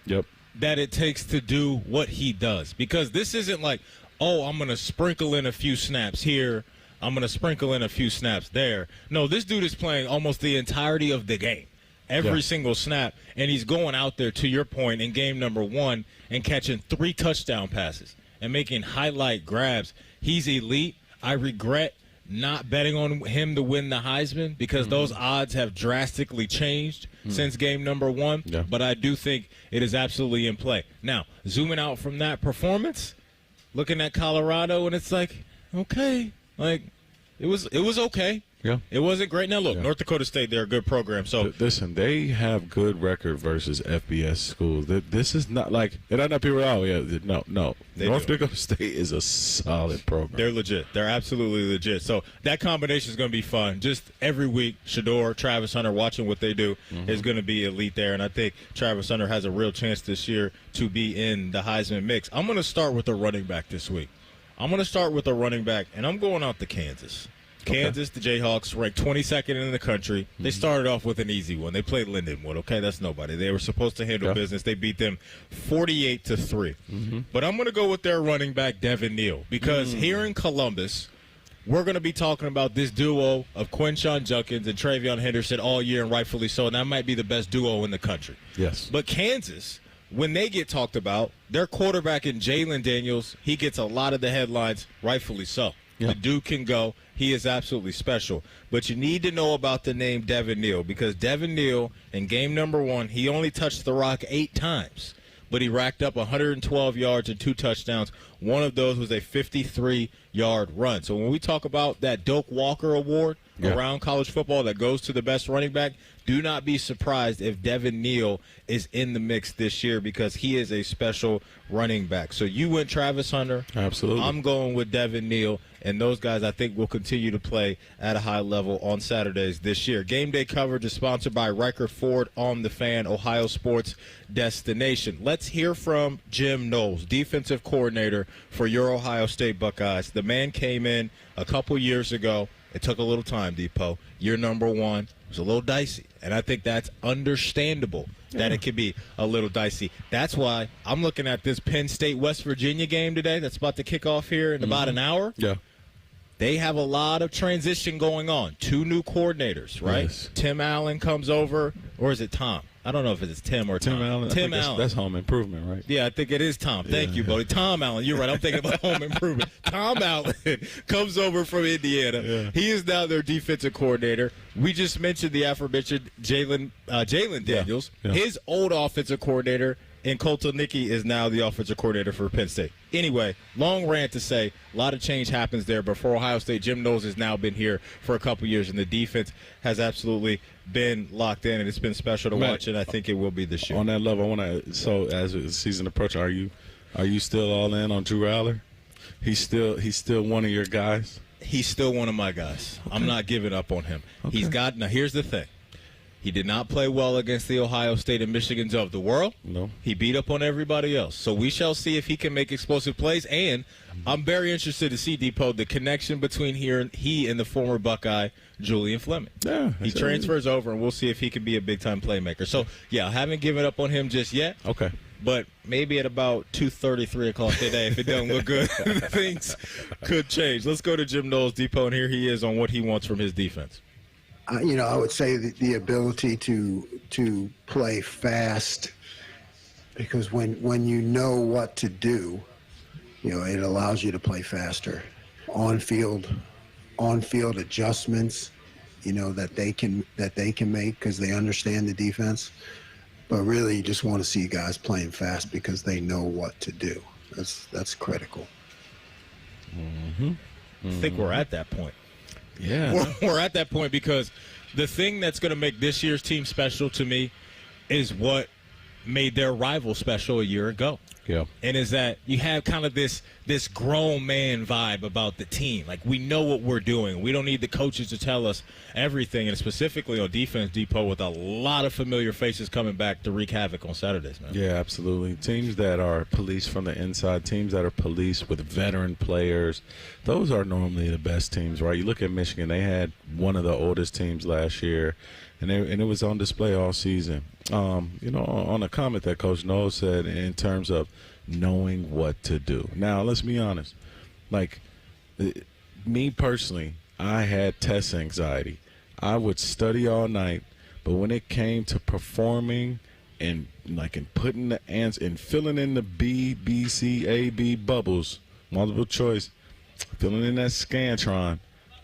that it takes to do what he does. Because this isn't like, oh, I'm going to sprinkle in a few snaps here, I'm going to sprinkle in a few snaps there. No, this dude is playing almost the entirety of the game, every single snap, and he's going out there, to your point, in game number 1 and catching 3 touchdown passes and making highlight grabs. He's elite. I regret not betting on him to win the Heisman because those odds have drastically changed since game number 1, but I do think it is absolutely in play. Now, zooming out from that performance, looking at Colorado, and it's like, okay, like it was okay. Yeah. It wasn't great. Now, look, North Dakota State, they're a good program. So listen, they have good record versus FBS schools. This is not like, and I know people are, no. North Dakota State is a solid program. They're legit. They're absolutely legit. So that combination is going to be fun. Just every week, Shador, Travis Hunter, watching what they do is going to be elite there. And I think Travis Hunter has a real chance this year to be in the Heisman mix. I'm going to start with a running back this week. I'm going to start with a running back, and I'm going out to Kansas. Kansas, the Jayhawks, ranked 22nd in the country. They started off with an easy one. They played Lindenwood, okay? That's nobody. They were supposed to handle business. They beat them 48-3. But I'm going to go with their running back, Devin Neal, because here in Columbus, we're going to be talking about this duo of Quinshon Judkins and Travion Henderson all year, and rightfully so, and that might be the best duo in the country. Yes. But Kansas, when they get talked about, their quarterback in Jalen Daniels, he gets a lot of the headlines, rightfully so. The dude can go. He is absolutely special. But you need to know about the name Devin Neal because Devin Neal, in game number 1, he only touched the rock 8 times, but he racked up 112 yards and 2 touchdowns. One of those was a 53-yard run. So when we talk about that Doak Walker Award around college football that goes to the best running back, do not be surprised if Devin Neal is in the mix this year because he is a special running back. So you went Travis Hunter. Absolutely. I'm going with Devin Neal. And those guys, I think, will continue to play at a high level on Saturdays this year. Game day coverage is sponsored by Riker Ford on the Fan, Ohio sports destination. Let's hear from Jim Knowles, defensive coordinator for your Ohio State Buckeyes. The man came in a couple years ago. It took a little time, Depot. Year number 1 was a little dicey, and I think that's understandable that it could be a little dicey. That's why I'm looking at this Penn State-West Virginia game today that's about to kick off here in about an hour. Yeah. They have a lot of transition going on. 2 new coordinators, right? Yes. Tim Allen comes over, or is it Tom? I don't know if it's Tim or Tom. Allen. Tim Allen. That's home improvement, right? Yeah, I think it is Tom. Thank you, Bodie. Tom Allen. You're right. I'm thinking about home improvement. Tom Allen comes over from Indiana. Yeah. He is now their defensive coordinator. We just mentioned the aforementioned Jalen Daniels. Yeah. His old offensive coordinator, and Colton Nicky, is now the offensive coordinator for Penn State. Anyway, long rant to say, a lot of change happens there. But for Ohio State, Jim Knowles has now been here for a couple years, and the defense has absolutely been locked in, and it's been special to watch, and I think it will be this year. On that level, I want to. So as the season approaches, are you still all in on Drew Aller? He's still one of your guys. He's still one of my guys. Okay. I'm not giving up on him. Okay. Now here's the thing. He did not play well against the Ohio State and Michigans of the world. No. He beat up on everybody else. So we shall see if he can make explosive plays. And I'm very interested to see, Depot, the connection between he and the former Buckeye, Julian Fleming. Yeah. He transfers over, and we'll see if he can be a big-time playmaker. So, I haven't given up on him just yet. Okay. But maybe at about 2:30, 3 o'clock today, if it doesn't look good, things could change. Let's go to Jim Knowles, Depot, and here he is on what he wants from his defense. I would say the ability to play fast, because when you know what to do, it allows you to play faster. On-field adjustments, that they can make because they understand the defense. But really, you just want to see guys playing fast because they know what to do. That's critical. I think we're at that point. Yeah. We're at that point because the thing that's going to make this year's team special to me is what made their rival special a year ago. Yeah. And is that you have kind of this grown man vibe about the team. Like, we know what we're doing. We don't need the coaches to tell us everything. And specifically on defense, Depot, with a lot of familiar faces coming back to wreak havoc on Saturdays, man. Yeah, absolutely. Teams that are policed from the inside, teams that are policed with veteran players, those are normally the best teams, right? You look at Michigan, they had one of the oldest teams last year, and it was on display all season. On a comment that Coach Knowles said in terms of knowing what to do. Now, let's be honest. Like, me personally, I had test anxiety. I would study all night, but when it came to performing and putting the answer and filling in the B, C, A, B bubbles, multiple choice, filling in that Scantron,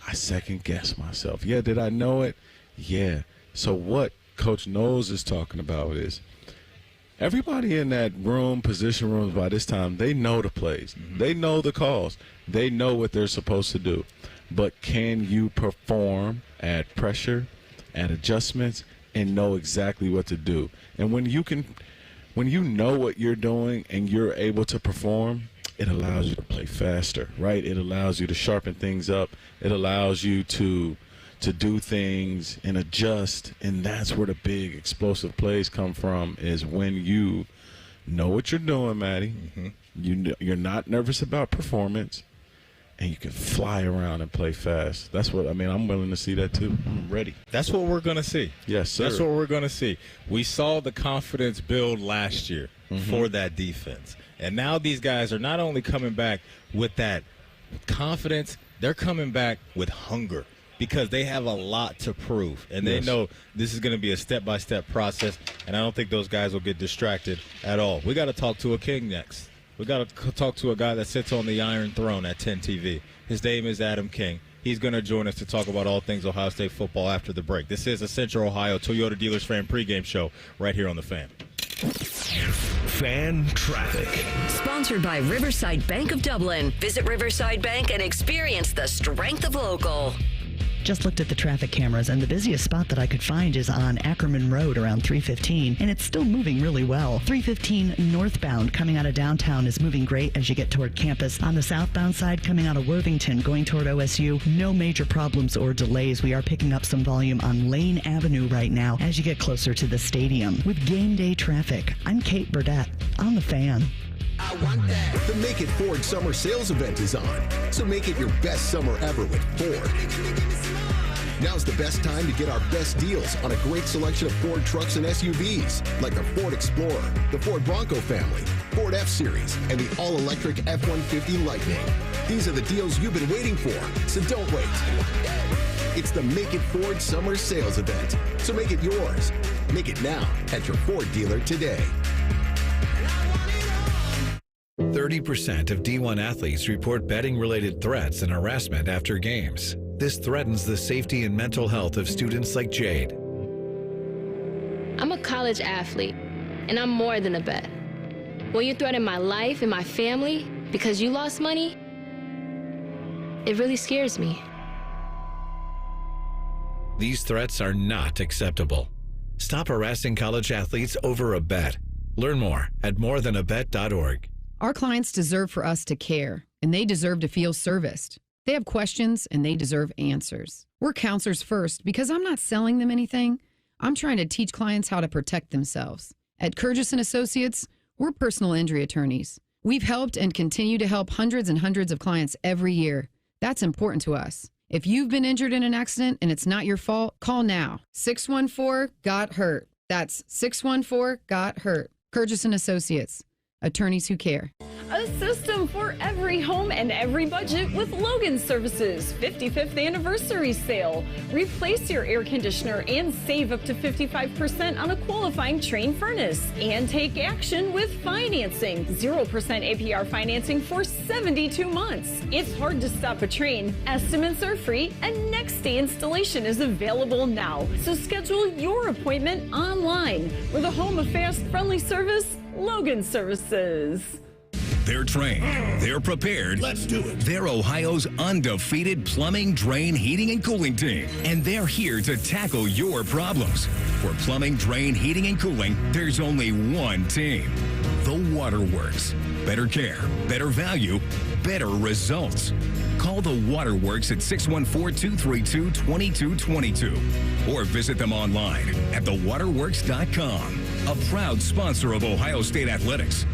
I second-guessed myself. Yeah, did I know it? Yeah. So what Coach Knowles is talking about is everybody in that room, position rooms by this time, they know the plays. Mm-hmm. They know the calls. They know what they're supposed to do. But can you perform, add pressure, add adjustments, and know exactly what to do? And when you know what you're doing and you're able to perform, it allows you to play faster, right? It allows you to sharpen things up. It allows you to do things and adjust, and that's where the big explosive plays come from, is when you know what you're doing, Matty. Mm-hmm. You're not nervous about performance, and you can fly around and play fast. That's what, I'm willing to see that too. I'm ready. That's what we're going to see. Yes, sir. That's what we're going to see. We saw the confidence build last year for that defense. And now these guys are not only coming back with that confidence, they're coming back with hunger, because they have a lot to prove, and they know this is going to be a step-by-step process, and I don't think those guys will get distracted at all. We got to talk to a king next. We got to talk to a guy that sits on the Iron Throne at 10 TV. His name is Adam King. He's going to join us to talk about all things Ohio State football after the break. This is a Central Ohio Toyota Dealers Fan pregame show right here on The Fan. Fan traffic. Sponsored by Riverside Bank of Dublin. Visit Riverside Bank and experience the strength of local. Just looked at the traffic cameras, and the busiest spot that I could find is on Ackerman Road around 315, and it's still moving really well. 315 northbound coming out of downtown is moving great as you get toward campus. On the southbound side coming out of Worthington going toward OSU, no major problems or delays. We are picking up some volume on Lane Avenue right now as you get closer to the stadium. With game day traffic, I'm Kate Burdett on The Fan. I want that. The Make It Ford Summer Sales Event is on, so make it your best summer ever with Ford. Now's the best time to get our best deals on a great selection of Ford trucks and SUVs, like the Ford Explorer, the Ford Bronco family, Ford F-Series, and the all-electric F-150 Lightning. These are the deals you've been waiting for, so don't wait. It's the Make It Ford Summer Sales Event, so make it yours. Make it now at your Ford dealer today. 30% of D1 athletes report betting-related threats and harassment after games. This threatens the safety and mental health of students like Jade. I'm a college athlete, and I'm more than a bet. When you threaten my life and my family because you lost money, it really scares me. These threats are not acceptable. Stop harassing college athletes over a bet. Learn more at morethanabet.org. Our clients deserve for us to care, and they deserve to feel serviced. They have questions, and they deserve answers. We're counselors first because I'm not selling them anything. I'm trying to teach clients how to protect themselves. At Kurgis & Associates, we're personal injury attorneys. We've helped and continue to help hundreds and hundreds of clients every year. That's important to us. If you've been injured in an accident and it's not your fault, call now. 614-GOT-HURT. That's 614-GOT-HURT. Kurgis & Associates. Attorneys who care. A system for every home and every budget with Logan Services 55th anniversary sale. Replace your air conditioner and save up to 55% on a qualifying Trane furnace. And take action with financing. 0% APR financing for 72 months. It's hard to stop a Trane. Estimates are free and next day installation is available now. So schedule your appointment online. We're the home of fast, friendly service, Logan Services. They're trained. They're prepared. Let's do it. They're Ohio's undefeated plumbing, drain, heating, and cooling team. And they're here to tackle your problems. For plumbing, drain, heating, and cooling, there's only one team. The Waterworks. Better care, better value, better results. Call the Waterworks at 614-232-2222 or visit them online at thewaterworks.com. A proud sponsor of Ohio State Athletics.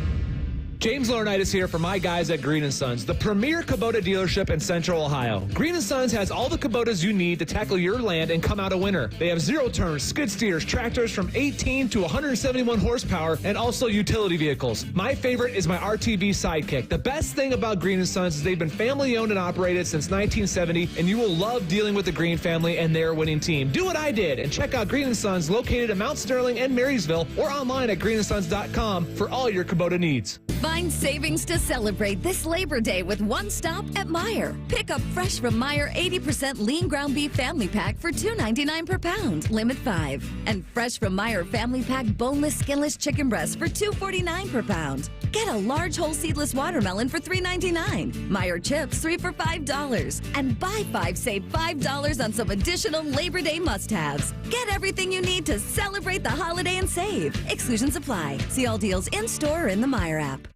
James Laurinaitis here for my guys at Green & Sons, the premier Kubota dealership in Central Ohio. Green & Sons has all the Kubotas you need to tackle your land and come out a winner. They have zero-turns, skid steers, tractors from 18 to 171 horsepower, and also utility vehicles. My favorite is my RTV Sidekick. The best thing about Green & Sons is they've been family-owned and operated since 1970, and you will love dealing with the Green family and their winning team. Do what I did and check out Green & Sons located in Mount Sterling and Marysville or online at greensons.com for all your Kubota needs. Find savings to celebrate this Labor Day with one stop at Meijer. Pick up fresh from Meijer 80% lean ground beef family pack for $2.99 per pound, limit 5. And fresh from Meijer family pack boneless, skinless chicken breast for $2.49 per pound. Get a large whole seedless watermelon for $3.99. Meijer chips 3 for $5. And buy 5, save $5 on some additional Labor Day must-haves. Get everything you need to celebrate the holiday and save. Exclusions apply. See all deals in-store or in the Meijer app.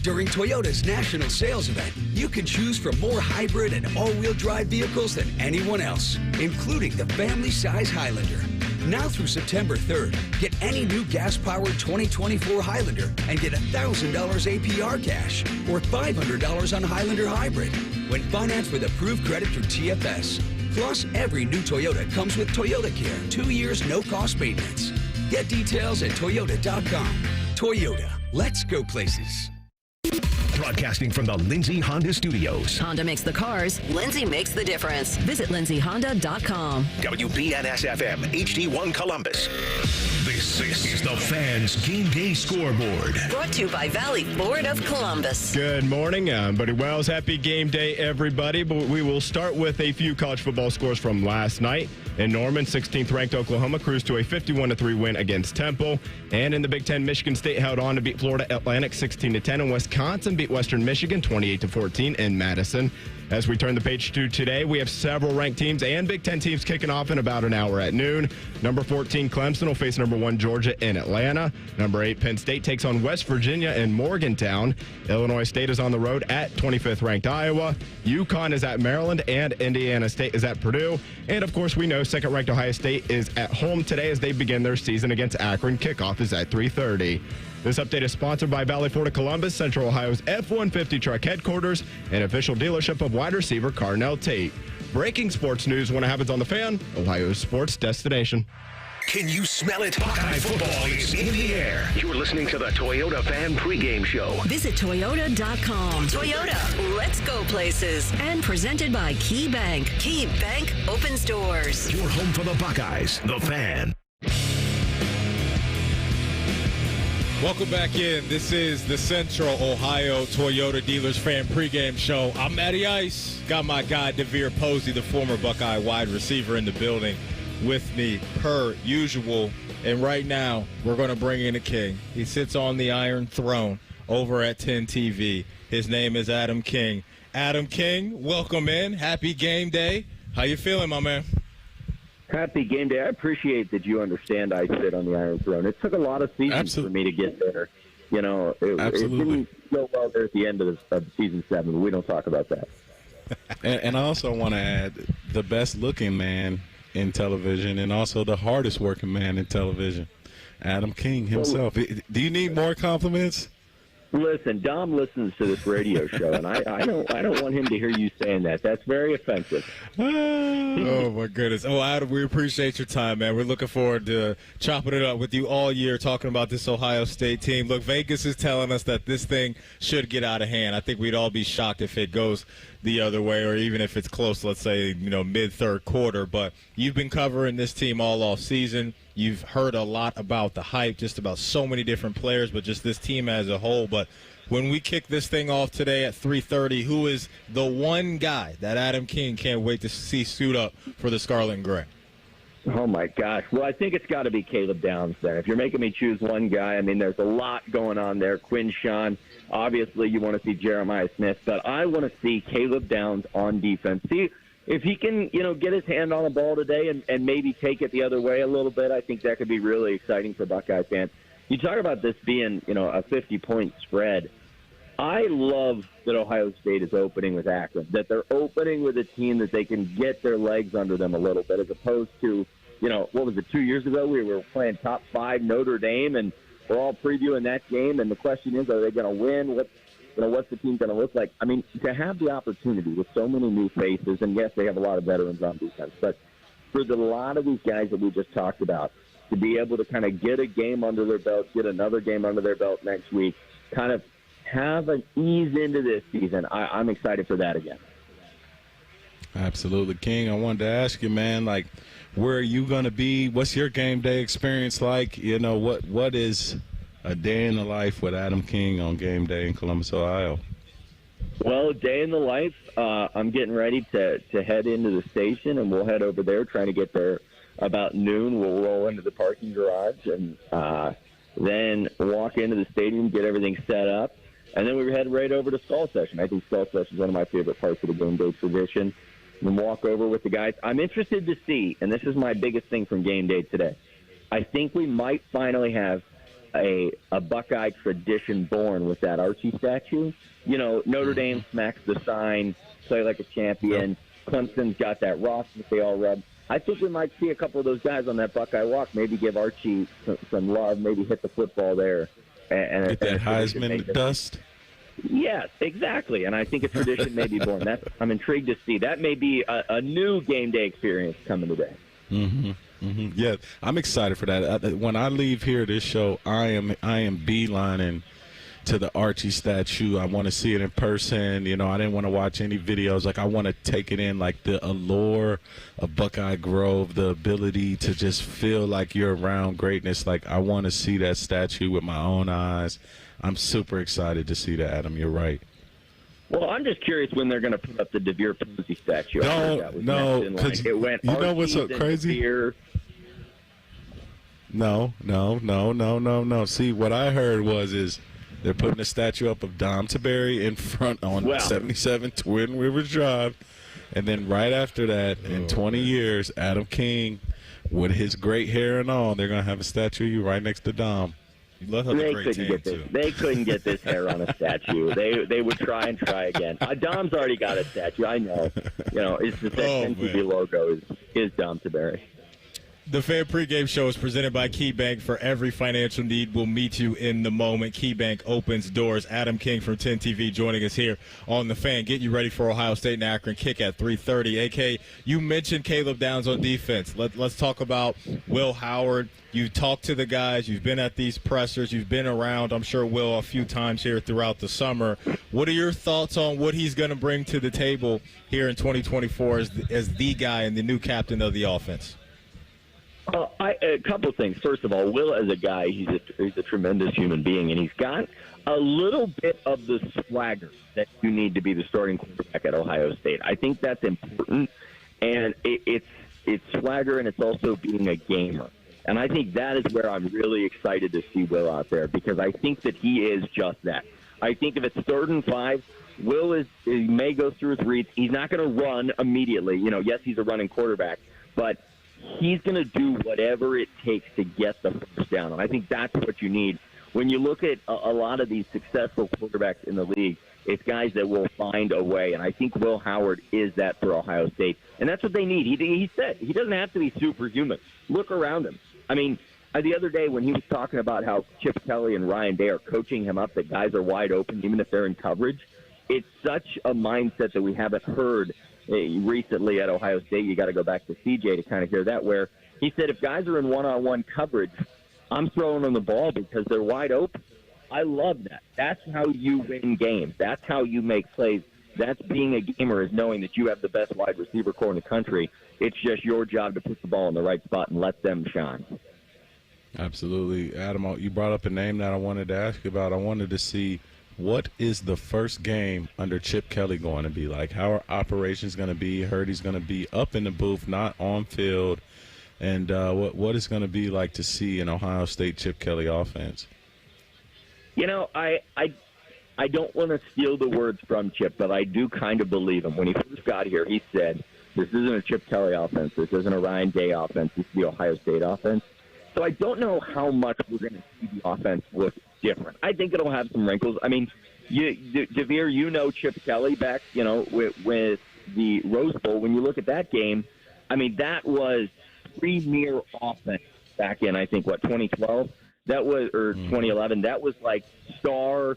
During Toyota's national sales event, you can choose from more hybrid and all-wheel drive vehicles than anyone else, including the family-size Highlander. Now through September 3rd, get any new gas-powered 2024 Highlander and get $1,000 APR cash or $500 on Highlander Hybrid when financed with approved credit through TFS. Plus, every new Toyota comes with Toyota Care, 2 years no-cost maintenance. Get details at Toyota.com. Toyota, let's go places. Broadcasting from the Lindsay Honda Studios. Honda makes the cars. Lindsay makes the difference. Visit lindsayhonda.com. WBNS-FM, HD1 Columbus. This is the Fans Game Day Scoreboard. Brought to you by Valley Ford of Columbus. Good morning. I'm Buddy Wells. Happy game day, everybody. But we will start with a few college football scores from last night. In Norman, 16th-ranked Oklahoma cruised to a 51-3 win against Temple. And in the Big Ten, Michigan State held on to beat Florida Atlantic 16-10. And Wisconsin beat Western Michigan 28-14 in Madison. As we turn the page to today, we have several ranked teams and Big Ten teams kicking off in about an hour at noon. Number 14, Clemson will face number 1, Georgia in Atlanta. Number 8, Penn State takes on West Virginia in Morgantown. Illinois State is on the road at 25th ranked Iowa. UConn is at Maryland and Indiana State is at Purdue. And of course, we know second ranked Ohio State is at home today as they begin their season against Akron. Kickoff is at 3:30. This update is sponsored by Valley Ford of Columbus, Central Ohio's F-150 truck headquarters and official dealership of wide receiver Carnell Tate. Breaking sports news when it happens on The Fan, Ohio's sports destination. Can you smell it? Buckeye football is in the air. You're listening to the Toyota Fan Pregame Show. Visit Toyota.com. Toyota, let's go places. And presented by Key Bank. Key Bank opens doors. Your home for the Buckeyes, The Fan. Welcome back in. This is the Central Ohio Toyota Dealers Fan Pregame Show. I'm Matty Ice. Got my guy DeVier Posey, the former Buckeye wide receiver, in the building with me per usual. And right now, we're going to bring in a king. He sits on the Iron Throne over at 10 TV. His name is Adam King. Adam King, welcome in. Happy game day. How you feeling, my man? Happy game day. I appreciate that you understand I sit on the Iron Throne. It took a lot of seasons for me to get there. You know, it didn't go well there at the end of season 7, but we don't talk about that. And I also want to add the best-looking man in television and also the hardest-working man in television, Adam King himself. Do you need more compliments? Listen, Dom listens to this radio show, and I don't want him to hear you saying that. That's very offensive. Oh, my goodness. Oh, Adam, we appreciate your time, man. We're looking forward to chopping it up with you all year, talking about this Ohio State team. Look, Vegas is telling us that this thing should get out of hand. I think we'd all be shocked if it goes the other way, or even if it's close, let's say, mid-third quarter. But you've been covering this team all off season. You've heard a lot about the hype, just about so many different players, but just this team as a whole. But when we kick this thing off today at 3:30, who is the one guy that Adam King can't wait to see suit up for the Scarlet and Gray? Oh, my gosh. Well, I think it's got to be Caleb Downs there. If you're making me choose one guy, I mean, there's a lot going on there. Quinn Sean, obviously you want to see Jeremiah Smith, but I want to see Caleb Downs on defense. See if he can, get his hand on the ball today and maybe take it the other way a little bit. I think that could be really exciting for Buckeye fans. You talk about this being, a 50-point spread. I love that Ohio State is opening with Akron, that they're opening with a team that they can get their legs under them a little bit, as opposed to, what was it, 2 years ago? We were playing top 5 Notre Dame, and we're all previewing that game, and the question is, are they going to win? What's the team going to look like? I mean, to have the opportunity with so many new faces, and yes, they have a lot of veterans on defense, but for a lot of these guys that we just talked about, to be able to kind of get a game under their belt, get another game under their belt next week, kind of have an ease into this season, I'm excited for that again. Absolutely, King. I wanted to ask you, man, where are you going to be? What's your game day experience like? What is a day in the life with Adam King on game day in Columbus, Ohio? Well, day in the life, I'm getting ready to head into the station, and we'll head over there, trying to get there about noon. We'll roll into the parking garage and then walk into the stadium, get everything set up, and then we head right over to Skull Session. I think Skull Session is one of my favorite parts of the game day tradition. And walk over with the guys. I'm interested to see, and this is my biggest thing from game day today, I think we might finally have a Buckeye tradition born with that Archie statue. Notre Dame smacks the sign, play like a champion. Clemson's got that rock that they all rub. I think we might see a couple of those guys on that Buckeye walk, maybe give Archie some love, maybe hit the football there. And get that Heisman dust. Yes, exactly, and I think a tradition may be born. I'm intrigued to see. That may be a new game day experience coming today. Yeah, I'm excited for that. When I leave here, this show, I am beelining to the Archie statue. I want to see it in person. I didn't want to watch any videos. I want to take it in, the allure of Buckeye Grove, the ability to just feel like you're around greatness. I want to see that statue with my own eyes. I'm super excited to see that, Adam. You're right. Well, I'm just curious when they're going to put up the DeVier Posey statue. Because it went. You know what's so crazy? No. See, what I heard is they're putting a statue up of Dom DeVier in front on 77 Twin Rivers Drive, and then right after that, in 20 years, Adam King, with his great hair and all, they're going to have a statue of you right next to Dom. You love how they couldn't get this hair on a statue. They would try again. Dom's already got a statue. I know. It's the NTV logo is Dom DeVier. The Fan Pregame Show is presented by KeyBank. For every financial need, we'll meet you in the moment. KeyBank opens doors. Adam King from 10 TV joining us here on The Fan. Get you ready for Ohio State and Akron kick at 3:30. AK, you mentioned Caleb Downs on defense. Let's talk about Will Howard. You've talked to the guys. You've been at these pressers. You've been around, I'm sure, Will, a few times here throughout the summer. What are your thoughts on what he's going to bring to the table here in 2024 as the guy and the new captain of the offense? A couple of things. First of all, Will, as a guy, he's a tremendous human being, and he's got a little bit of the swagger that you need to be the starting quarterback at Ohio State. I think that's important, and it's swagger, and it's also being a gamer. And I think that is where I'm really excited to see Will out there, because I think that he is just that. I think if it's 3rd and 5, Will he may go through his reads. He's not going to run immediately. Yes, he's a running quarterback, but he's going to do whatever it takes to get the first down. And I think that's what you need. When you look at a lot of these successful quarterbacks in the league, it's guys that will find a way. And I think Will Howard is that for Ohio State. And that's what they need. He said he doesn't have to be superhuman. Look around him. I mean, the other day when he was talking about how Chip Kelly and Ryan Day are coaching him up, that guys are wide open even if they're in coverage, it's such a mindset that we haven't heard recently at Ohio State. You got to go back to CJ to kind of hear that, where he said if guys are in one-on-one coverage, I'm throwing them the ball because they're wide open. I love that. That's how you win games. That's how you make plays. That's being a gamer, is knowing that you have the best wide receiver core in the country. It's just your job to put the ball in the right spot and let them shine. Absolutely. Adam, you brought up a name that I wanted to ask you about. I wanted to see, what is the first game under Chip Kelly going to be like? How are operations going to be? Heard he's going to be up in the booth, not on field. And what is going to be like to see an Ohio State Chip Kelly offense? You know, I don't want to steal the words from Chip, but I do kind of believe him. When he first got here, he said, this isn't a Chip Kelly offense. This isn't a Ryan Day offense. This is the Ohio State offense. So I don't know how much we're going to see the offense look different. I think it'll have some wrinkles. I mean, DeVier, you know Chip Kelly back, with the Rose Bowl. When you look at that game, I mean, that was premier offense back in, I think, 2012? That was, or 2011. That was like star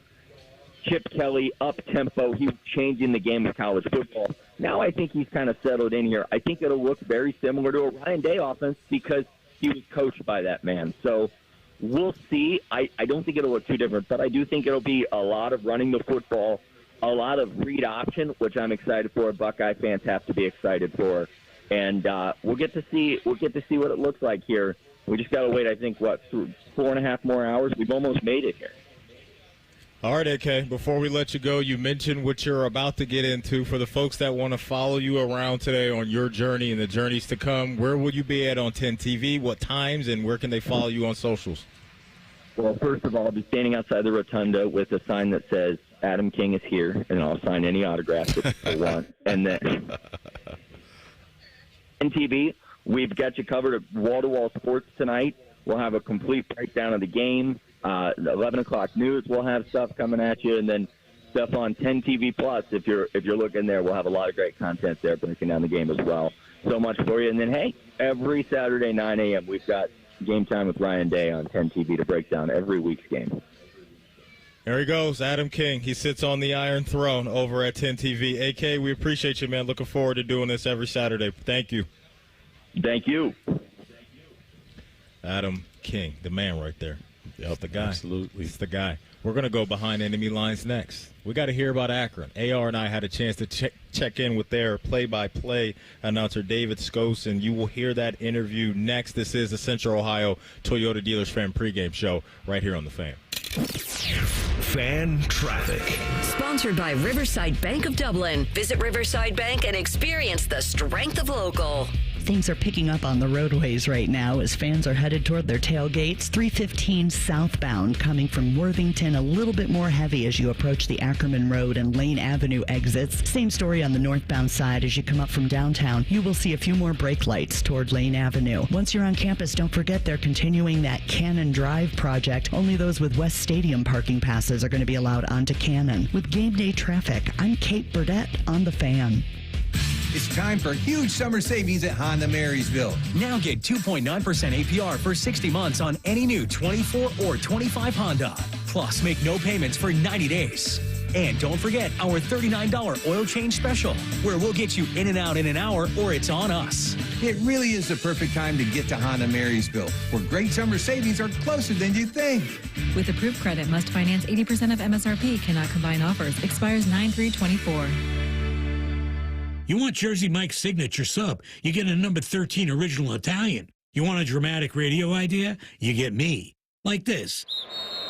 Chip Kelly, up-tempo. He was changing the game of college football. Now I think he's kind of settled in here. I think it'll look very similar to a Ryan Day offense because he was coached by that man. So we'll see. I don't think it'll look too different, but I do think it'll be a lot of running the football, a lot of read option, which I'm excited for. Buckeye fans have to be excited for. And we'll get to see what it looks like here. We just got to wait, I think, 4.5 more hours? We've almost made it here. All right, AK, before we let you go, you mentioned what you're about to get into. For the folks that want to follow you around today on your journey and the journeys to come, where will you be at on 10 TV, what times, and where can they follow you on socials? Well, first of all, I'll be standing outside the rotunda with a sign that says, Adam King is here, and I'll sign any autographs that people want. And then 10 TV, we've got you covered at wall-to-wall sports tonight. We'll have a complete breakdown of the game. 11 o'clock news, we'll have stuff coming at you, and then stuff on 10 TV Plus. If you're looking there, we'll have a lot of great content there breaking down the game as well. So much for you. And then, hey, every Saturday 9 a.m. we've got Game Time with Ryan Day on 10 TV to break down every week's game. There he goes, Adam King. He sits on the Iron Throne over at 10 TV. AK, we appreciate you, man. Looking forward to doing this every Saturday. Thank you. Thank you. Adam King, the man right there. Yep, the guy. Absolutely. It's the guy. We're going to go behind enemy lines next. We got to hear about Akron. AR and I had a chance to check in with their play-by-play announcer, David Skos, and you will hear that interview next. This is the Central Ohio Toyota Dealers Fan Pregame Show right here on The Fan. Fan Traffic. Sponsored by Riverside Bank of Dublin. Visit Riverside Bank and experience the strength of local. Things are picking up on the roadways right now as fans are headed toward their tailgates. 315 southbound coming from Worthington, a little bit more heavy as you approach the Ackerman Road and Lane Avenue exits. Same story on the northbound side as you come up from downtown. You will see a few more brake lights toward Lane Avenue. Once you're on campus, don't forget they're continuing that Cannon Drive project. Only those with West Stadium parking passes are going to be allowed onto Cannon. With game day traffic, I'm Kate Burdett on The Fan. It's time for huge summer savings at Honda Marysville. Now get 2.9% APR for 60 months on any new 24 or 25 Honda. Plus, make no payments for 90 days. And don't forget our $39 oil change special, where we'll get you in and out in an hour or it's on us. It really is the perfect time to get to Honda Marysville, where great summer savings are closer than you think. With approved credit, must finance 80% of MSRP, cannot combine offers, expires 9/3/24. You want Jersey Mike's signature sub, you get a number 13 original Italian. You want a dramatic radio idea? You get me. Like this.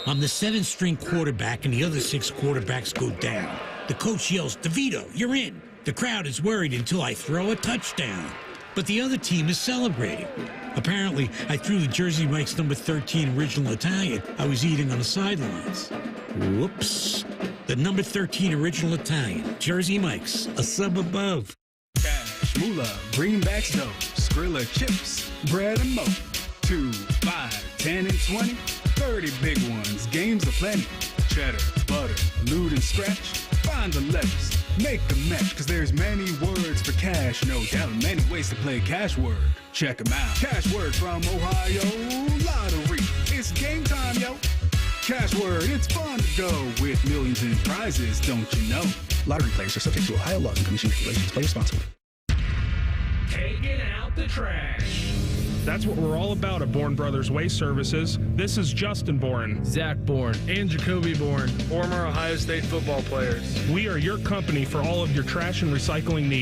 I'm the 7th string quarterback and the other 6 quarterbacks go down. The coach yells, DeVito, you're in. The crowd is worried until I throw a touchdown. But the other team is celebrating. Apparently, I threw the Jersey Mike's number 13 original Italian I was eating on the sidelines. Whoops. The number 13 original Italian, Jersey Mike's, a sub above. Cash, moolah, greenbacks dough, Skrilla chips, bread and mo. 2, 5, 10, and 20, 30 big ones, games of plenty. Cheddar, butter, loot and scratch, find the letters, make the match, cause there's many words for cash. cash, no doubt. Many ways to play Cash Word. Check them out. Cash Word from Ohio Lottery. It's game time, yo. Cash Word, it's fun to go with millions in prizes, don't you know? Lottery players are subject to Ohio laws and commission regulations. Play responsibly. Taking out the trash. That's what we're all about at Bourne Brothers Waste Services. This is Justin Bourne, Zach Bourne, and Jacoby Bourne, former Ohio State football players. We are your company for all of your trash and recycling needs.